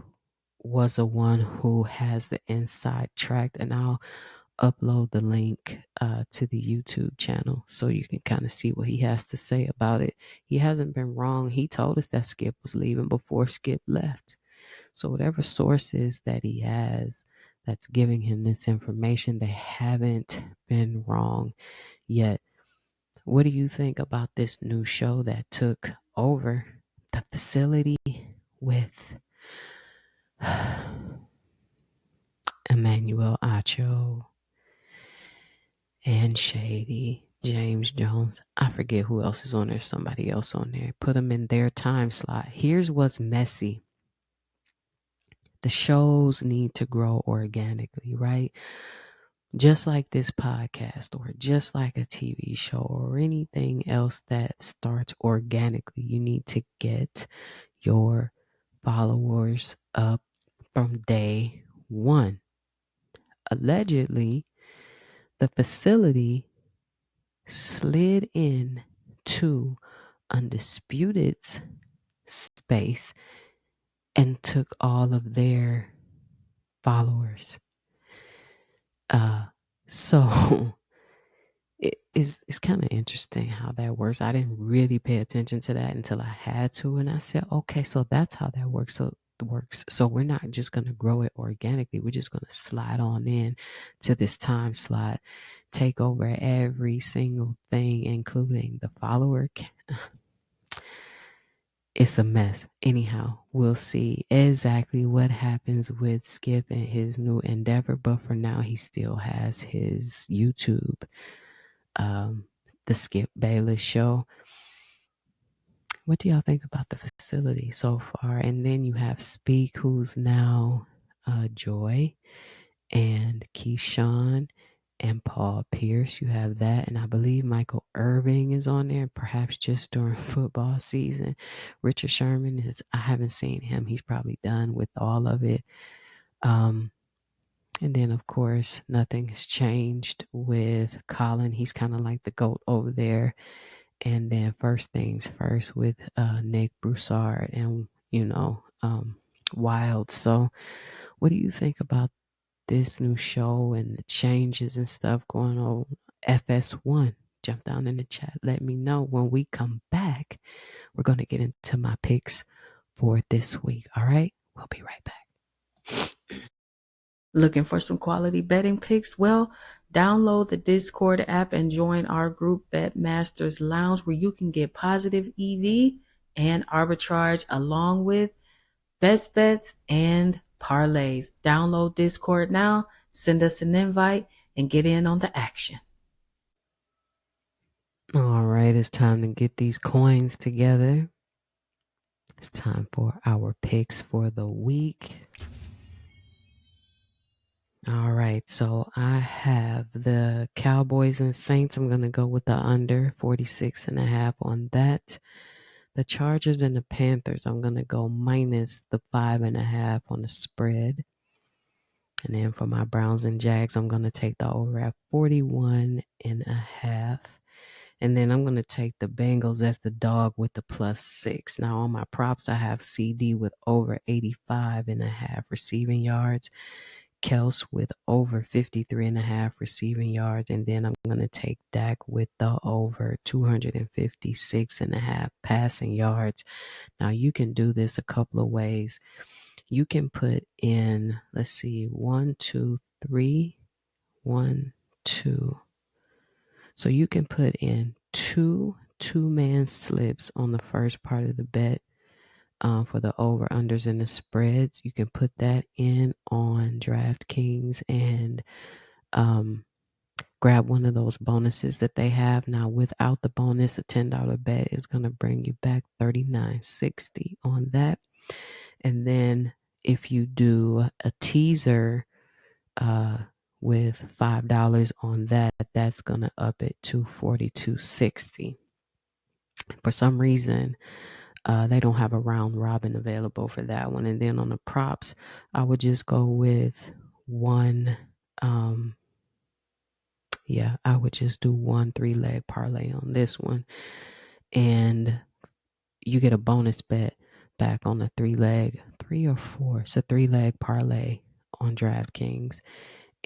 was the one who has the inside track, and I'll upload the link to the YouTube channel so you can kind of see what he has to say about it. He hasn't been wrong. He told us that Skip was leaving before Skip left. So whatever sources that he has that's giving him this information, they haven't been wrong yet. What do you think about this new show that took over the facility with Emmanuel Acho and Shady, James Jones? I forget who else is on there. Somebody else on there. Put them in their time slot. Here's what's messy. The shows need to grow organically, right? Just like this podcast or just like a TV show or anything else that starts organically, you need to get your followers up from day one. Allegedly, the facility slid in to Undisputed's space and took all of their followers. So it's kind of interesting how that works. I didn't really pay attention to that until I had to, and I said, okay, so that's how that works. So we're not just going to grow it organically. We're just going to slide on in to this time slot, take over every single thing, including the follower. It's a mess. Anyhow, we'll see exactly what happens with Skip and his new endeavor. But for now, he still has his YouTube, the Skip Bayless Show. What do y'all think about the facility so far? And then you have Speak, who's now Joy, and Keyshawn and Paul Pierce. You have that. And I believe Michael Irving is on there, perhaps just during football season. Richard Sherman I haven't seen him. He's probably done with all of it. And then, of course, nothing has changed with Colin. He's kind of like the GOAT over there. And then First Things First with Nick Broussard and, Wild. So what do you think about this new show and the changes and stuff going on? FS1, jump down in the chat. Let me know. When we come back, we're going to get into my picks for this week. All right. We'll be right back. Looking for some quality betting picks? Well, download the Discord app and join our group Bet Masters Lounge, where you can get positive EV and arbitrage along with best bets and parlays. Download Discord now, send us an invite, and get in on the action. All right, it's time to get these coins together. It's time for our picks for the week. All right, so I have the Cowboys and Saints. I'm going to go with the under 46.5 on that. The Chargers and the Panthers, I'm going to go minus the 5.5 on the spread. And then for my Browns and Jags, I'm going to take the over at 41.5. And then I'm going to take the Bengals as the dog with the +6. Now on my props, I have CD with over 85.5 receiving yards. Kels with over 53.5 receiving yards. And then I'm going to take Dak with the over 256.5 passing yards. Now you can do this a couple of ways. You can put in, let's see, 1, 2, 3, 1, 2. So you can put in two two-man slips on the first part of the bet for the over-unders and the spreads. You can put that in on DraftKings and grab one of those bonuses that they have. Now, without the bonus, a $10 bet is going to bring you back $39.60 on that. And then if you do a teaser with $5 on that, that's going to up it to $42.60. For some reason, they don't have a round robin available for that one. And then on the props, I would just go with one. I would just do one 3-leg parlay on this one. And you get a bonus bet back on the 3 or 4. It's a 3-leg parlay on DraftKings.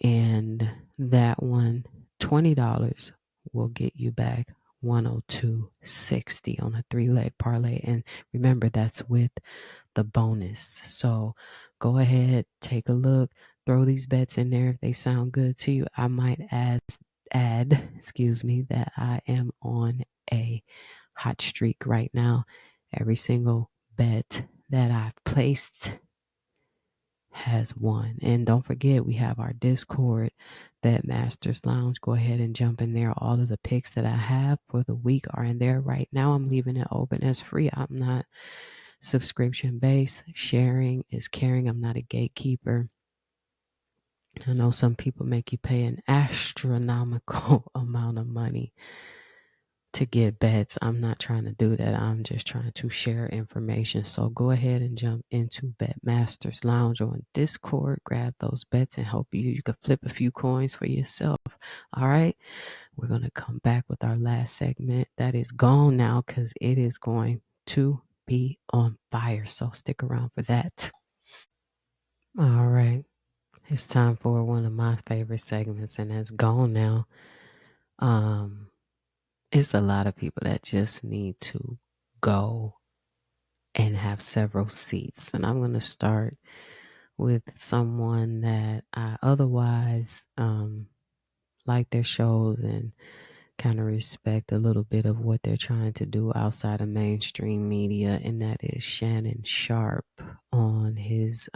And that one, $20 will get you back $102.60 on a 3-leg parlay. And remember, that's with the bonus. So go ahead, take a look, throw these bets in there if they sound good to you. I might add that I am on a hot streak right now. Every single bet that I've placed has won. And don't forget, we have our Discord, Bet Masters Lounge. Go ahead and jump in there. All of the picks that I have for the week are in there right now. I'm leaving it open as free. I'm not subscription based. Sharing is caring. I'm not a gatekeeper. I know some people make you pay an astronomical amount of money to get bets. I'm not trying to do that. I'm just trying to share information. So go ahead and jump into Bet Masters Lounge on Discord. Grab those bets and help you. You can flip a few coins for yourself. All right. We're going to come back with our last segment that is gone now because it is going to be on fire. So stick around for that. All right. It's time for one of my favorite segments, and that's gone now. It's a lot of people that just need to go and have several seats. And I'm going to start with someone that I otherwise like their shows and kind of respect a little bit of what they're trying to do outside of mainstream media, and that is Shannon Sharp on his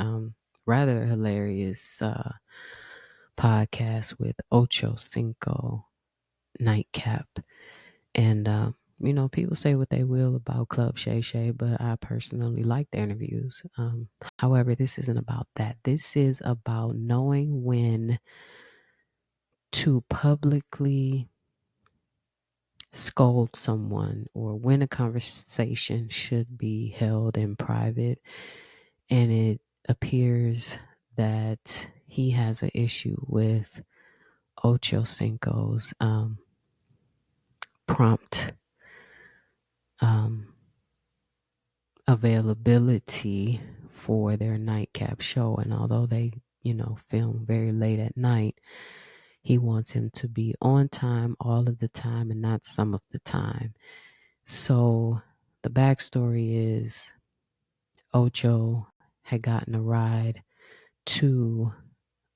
rather hilarious podcast with Ocho Cinco Nightcap. And people say what they will about Club Shay Shay, but I personally like the interviews. However, this isn't about that. This is about knowing when to publicly scold someone or when a conversation should be held in private. And it appears that he has an issue with Ocho Cinco's prompt availability for their nightcap show. And although they, film very late at night, he wants him to be on time all of the time and not some of the time. So the backstory is Ocho had gotten a ride to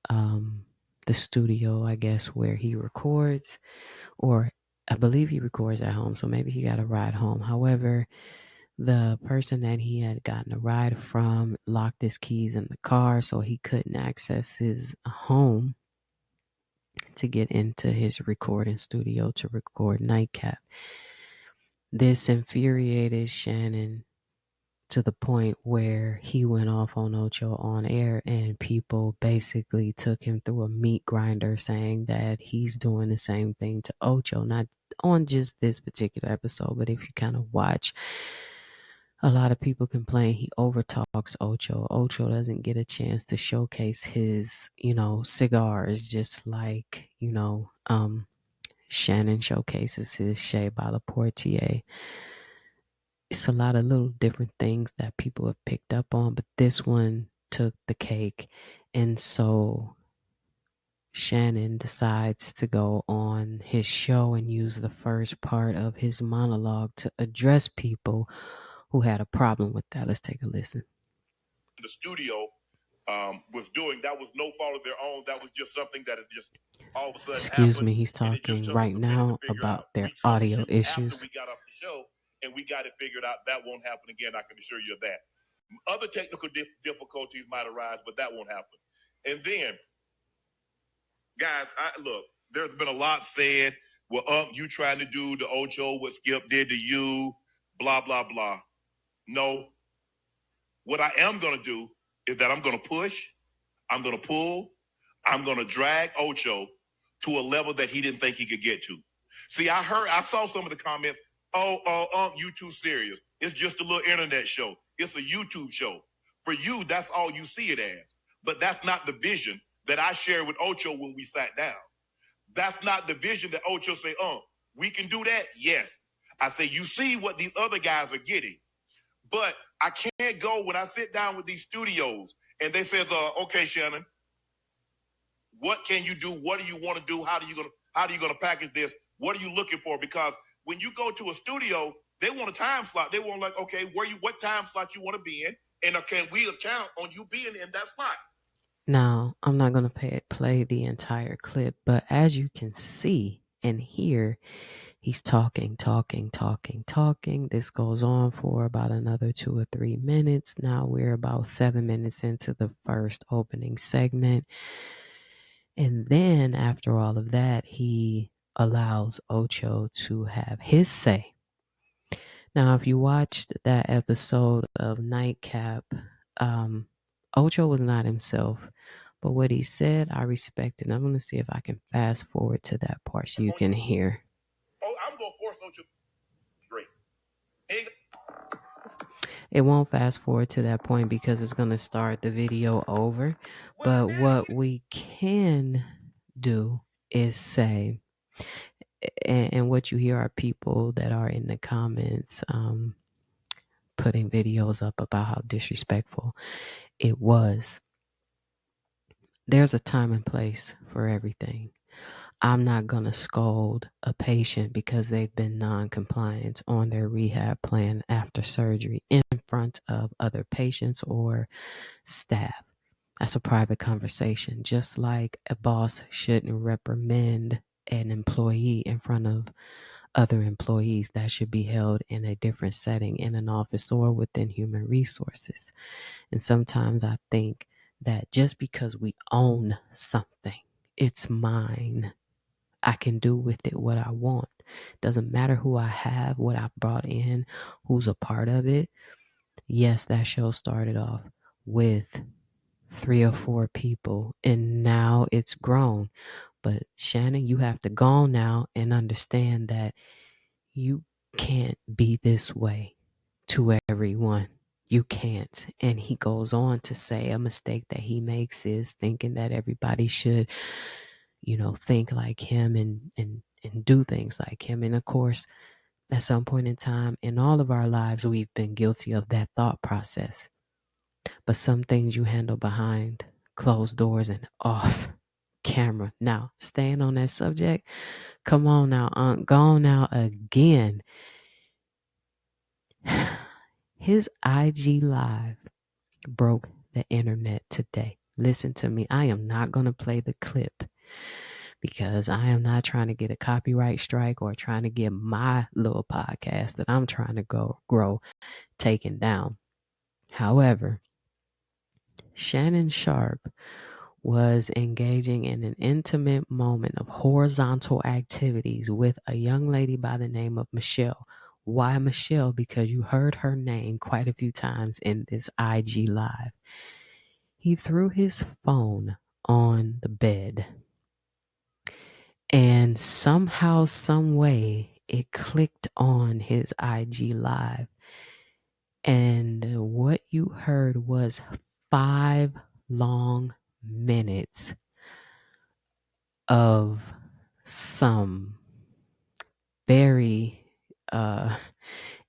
the studio, I guess, where he records, or I believe he records at home. So maybe he got a ride home. However, the person that he had gotten a ride from locked his keys in the car, so he couldn't access his home to get into his recording studio to record Nightcap. This infuriated Shannon to the point where he went off on Ocho on air, and people basically took him through a meat grinder saying that he's doing the same thing to Ocho, not on just this particular episode, but if you kind of watch, a lot of people complain he overtalks Ocho. Ocho doesn't get a chance to showcase his, cigars, just like, Shannon showcases his Shea by La Portier. It's a lot of little different things that people have picked up on, but this one took the cake. And so Shannon decides to go on his show and use the first part of his monologue to address people who had a problem with that. Let's take a listen. The studio was doing. That was no fault of their own. That was just something that had just all of a sudden Excuse happened. me, he's And it just talking took us right a minute to now figure about out. their We audio troubleshoot after issues. we got off the show, and we got it figured out. That won't happen again. I can assure you of that. Other technical difficulties might arise, but that won't happen. And then, guys, look, there's been a lot said. Well, you trying to do the Ocho, what Skip did to you, blah, blah, blah. No. What I am going to do is that I'm going to push, I'm going to pull, I'm going to drag Ocho to a level that he didn't think he could get to. See, I saw some of the comments. You too serious. It's just a little internet show. It's a YouTube show. For you, that's all you see it as. But that's not the vision that I shared with Ocho when we sat down. That's not the vision that Ocho say, we can do that? Yes. I say, you see what the other guys are getting. But I can't go when I sit down with these studios and they say, okay, Shannon, what can you do? What do you want to do? How are you gonna package this? What are you looking for? Because when you go to a studio, they want a time slot. They want like, okay, what time slot you want to be in, and can we account on you being in that slot? Now, I'm not going to play the entire clip, but as you can see and hear, he's talking. This goes on for about another 2 or 3 minutes. Now we're about 7 minutes into the first opening segment. And then after all of that, he allows Ocho to have his say. Now, if you watched that episode of Nightcap, Ocho was not himself. But what he said, I respected. I'm going to see if I can fast forward to that part so you can hear. I'm going to force Ocho. Great. It won't fast forward to that point because it's going to start the video over. But what we can do is say, and what you hear are people that are in the comments putting videos up about how disrespectful it was. There's a time and place for everything. I'm not going to scold a patient because they've been non-compliant on their rehab plan after surgery in front of other patients or staff. That's a private conversation, just like a boss shouldn't reprimand an employee in front of other employees. That should be held in a different setting in an office or within human resources. And sometimes I think that just because we own something, it's mine. I can do with it what I want. Doesn't matter who I have, what I brought in, who's a part of it. Yes, that show started off with 3 or 4 people and now it's grown. But Shannon, you have to go now and understand that you can't be this way to everyone. You can't. And he goes on to say a mistake that he makes is thinking that everybody should, think like him and do things like him. And of course, at some point in time in all of our lives, we've been guilty of that thought process. But some things you handle behind closed doors and off camera. Now, staying on that subject, come on now, go on now again. His IG Live broke the internet today. Listen to me. I am not going to play the clip because I am not trying to get a copyright strike or trying to get my little podcast that I'm trying to grow taken down. However, Shannon Sharp was engaging in an intimate moment of horizontal activities with a young lady by the name of Michelle. Why Michelle? Because you heard her name quite a few times in this IG Live. He threw his phone on the bed and somehow, some way, it clicked on his IG Live. And what you heard was 5 long minutes of some very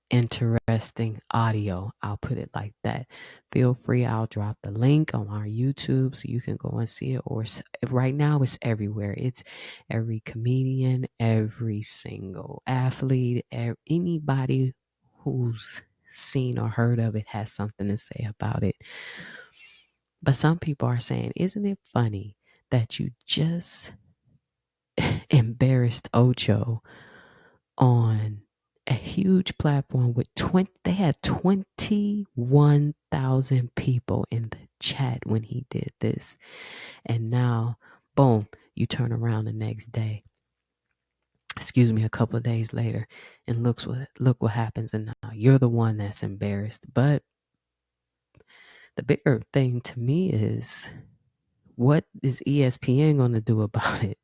interesting audio. I'll put it like that. Feel free. I'll drop the link on our YouTube so you can go and see it. Or right now it's everywhere. It's every comedian, every single athlete, anybody who's seen or heard of it has something to say about it. But some people are saying, isn't it funny that you just embarrassed Ocho on a huge platform with they had 21,000 people in the chat when he did this. And now, boom, you turn around the next day. A couple of days later, and look what happens, and now you're the one that's embarrassed. But the bigger thing to me is, what is ESPN going to do about it?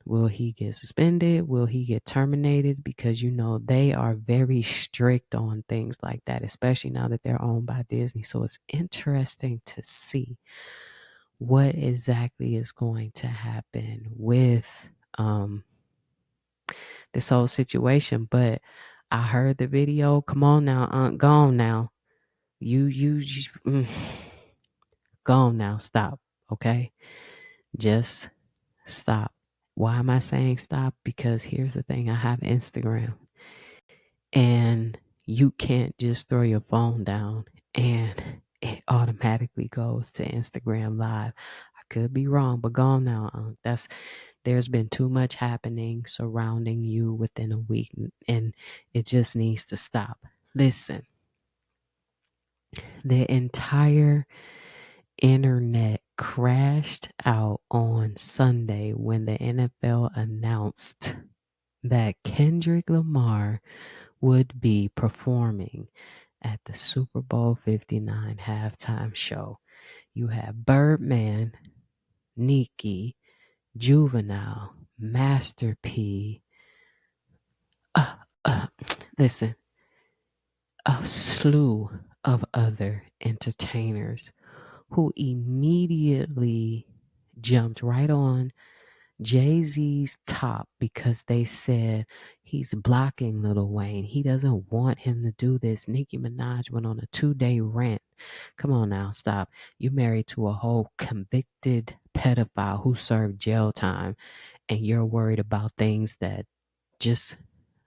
Will he get suspended? Will he get terminated? Because they are very strict on things like that, especially now that they're owned by Disney. So it's interesting to see what exactly is going to happen with this whole situation. But I heard the video. Come on now, Aunt, gone now. You gone now. Stop. Okay, just stop. Why am I saying stop? Because here's the thing: I have Instagram, and you can't just throw your phone down and it automatically goes to Instagram Live. I could be wrong, but go on now. There's been too much happening surrounding you within a week, and it just needs to stop. Listen, the entire internet crashed out on Sunday when the NFL announced that Kendrick Lamar would be performing at the Super Bowl 59 halftime show. You have Birdman, Nicki, Juvenile, Master P, uh, uh, listen, a slew of other entertainers who immediately jumped right on Jay-Z's top because they said he's blocking Lil Wayne. He doesn't want him to do this. Nicki Minaj went on a 2-day rant. Come on now, stop. You married to a whole convicted pedophile who served jail time, and you're worried about things that just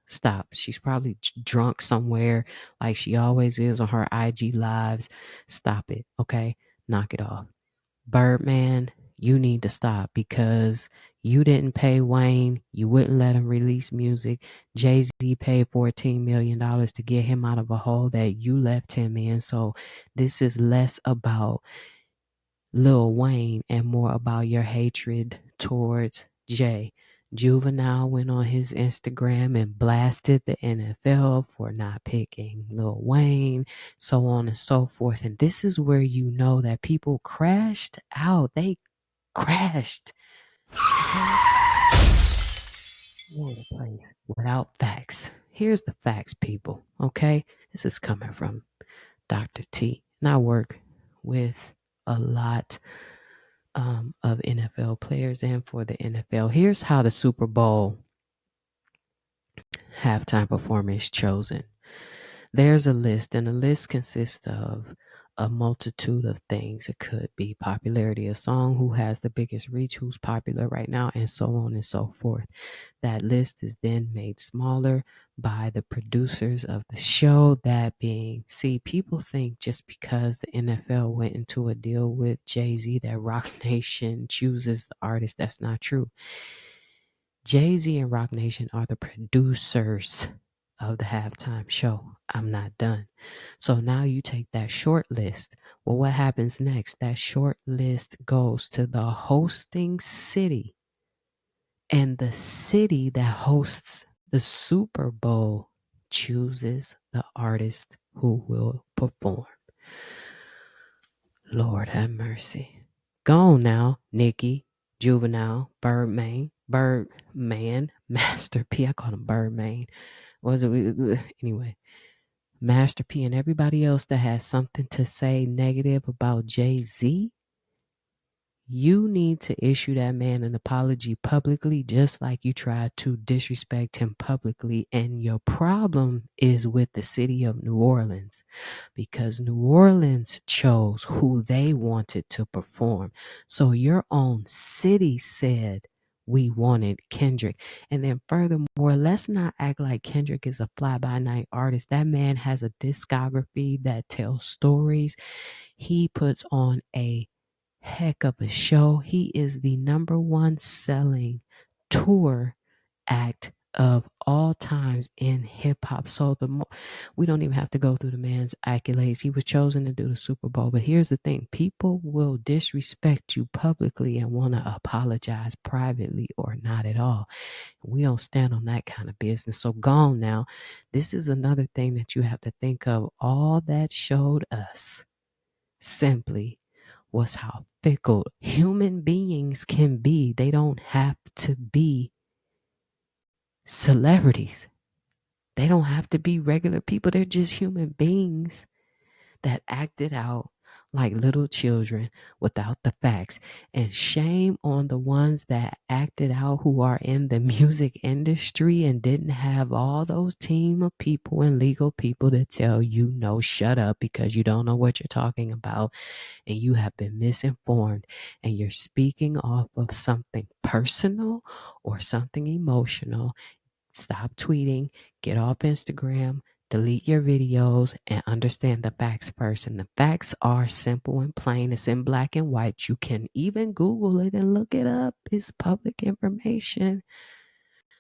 stop. She's probably drunk somewhere like she always is on her IG lives. Stop it, okay? Knock it off. Birdman, you need to stop because you didn't pay Wayne. You wouldn't let him release music. Jay-Z paid $14 million to get him out of a hole that you left him in. So this is less about Lil Wayne and more about your hatred towards Jay. Juvenile went on his Instagram and blasted the NFL for not picking Lil Wayne, so on and so forth. And this is where you know that people crashed out. They crashed. All the place without facts. Here's the facts, people. Okay? This is coming from Dr. T. And I work with a lot of NFL players and for the NFL. Here's how the Super Bowl halftime performer is chosen. There's a list, and the list consists of a multitude of things. It could be popularity of song, who has the biggest reach, who's popular right now, and so on and so forth. That list is then made smaller by the producers of the show. That being, see, people think just because the NFL went into a deal with Jay-Z that Rock Nation chooses the artist. That's not true. Jay-Z and Rock Nation are the producers of the halftime show. I'm not done. So now you take that short list. Well, what happens next? That short list goes to the hosting city. And the city that hosts the Super Bowl chooses the artist who will perform. Lord have mercy. Go on now, Nicki, Juvenile, Birdman, Master P. I call him Birdman. Was it anyway? Master P and everybody else that has something to say negative about Jay-Z, you need to issue that man an apology publicly, just like you tried to disrespect him publicly. And your problem is with the city of New Orleans, because New Orleans chose who they wanted to perform. So your own city said, we wanted Kendrick. And then furthermore, let's not act like Kendrick is a fly-by-night artist. That man has a discography that tells stories. He puts on a heck of a show. He is the number one selling tour act of all times in hip hop. So we don't even have to go through the man's accolades. He was chosen to do the Super Bowl. But here's the thing: people will disrespect you publicly and want to apologize privately or not at all. We don't stand on that kind of business. So gone now. This is another thing that you have to think of. All that showed us simply was how fickle human beings can be. They don't have to be celebrities. They don't have to be regular people. They're just human beings that acted out like little children without the facts. And shame on the ones that acted out who are in the music industry and didn't have all those team of people and legal people that tell you, no, shut up, because you don't know what you're talking about and you have been misinformed and you're speaking off of something personal or something emotional. Stop tweeting, get off Instagram, delete your videos, and understand the facts first. And the facts are simple and plain. It's in black and white. You can even Google it and look it up. It's public information.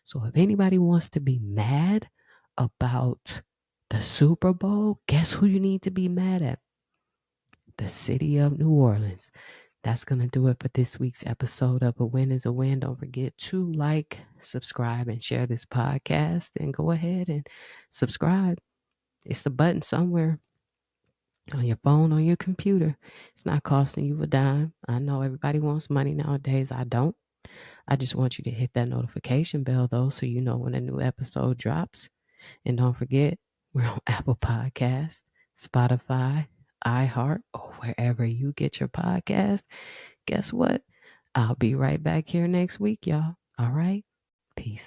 So if anybody wants to be mad about the Super Bowl, guess who you need to be mad at? The city of New Orleans. That's going to do it for this week's episode of A Win is a Win. Don't forget to like, subscribe, and share this podcast. And go ahead and subscribe. It's the button somewhere on your phone, on your computer. It's not costing you a dime. I know everybody wants money nowadays. I don't. I just want you to hit that notification bell, though, so you know when a new episode drops. And don't forget, we're on Apple Podcasts, Spotify, iHeart, or wherever you get your podcast. Guess what? I'll be right back here next week, y'all. All right? Peace.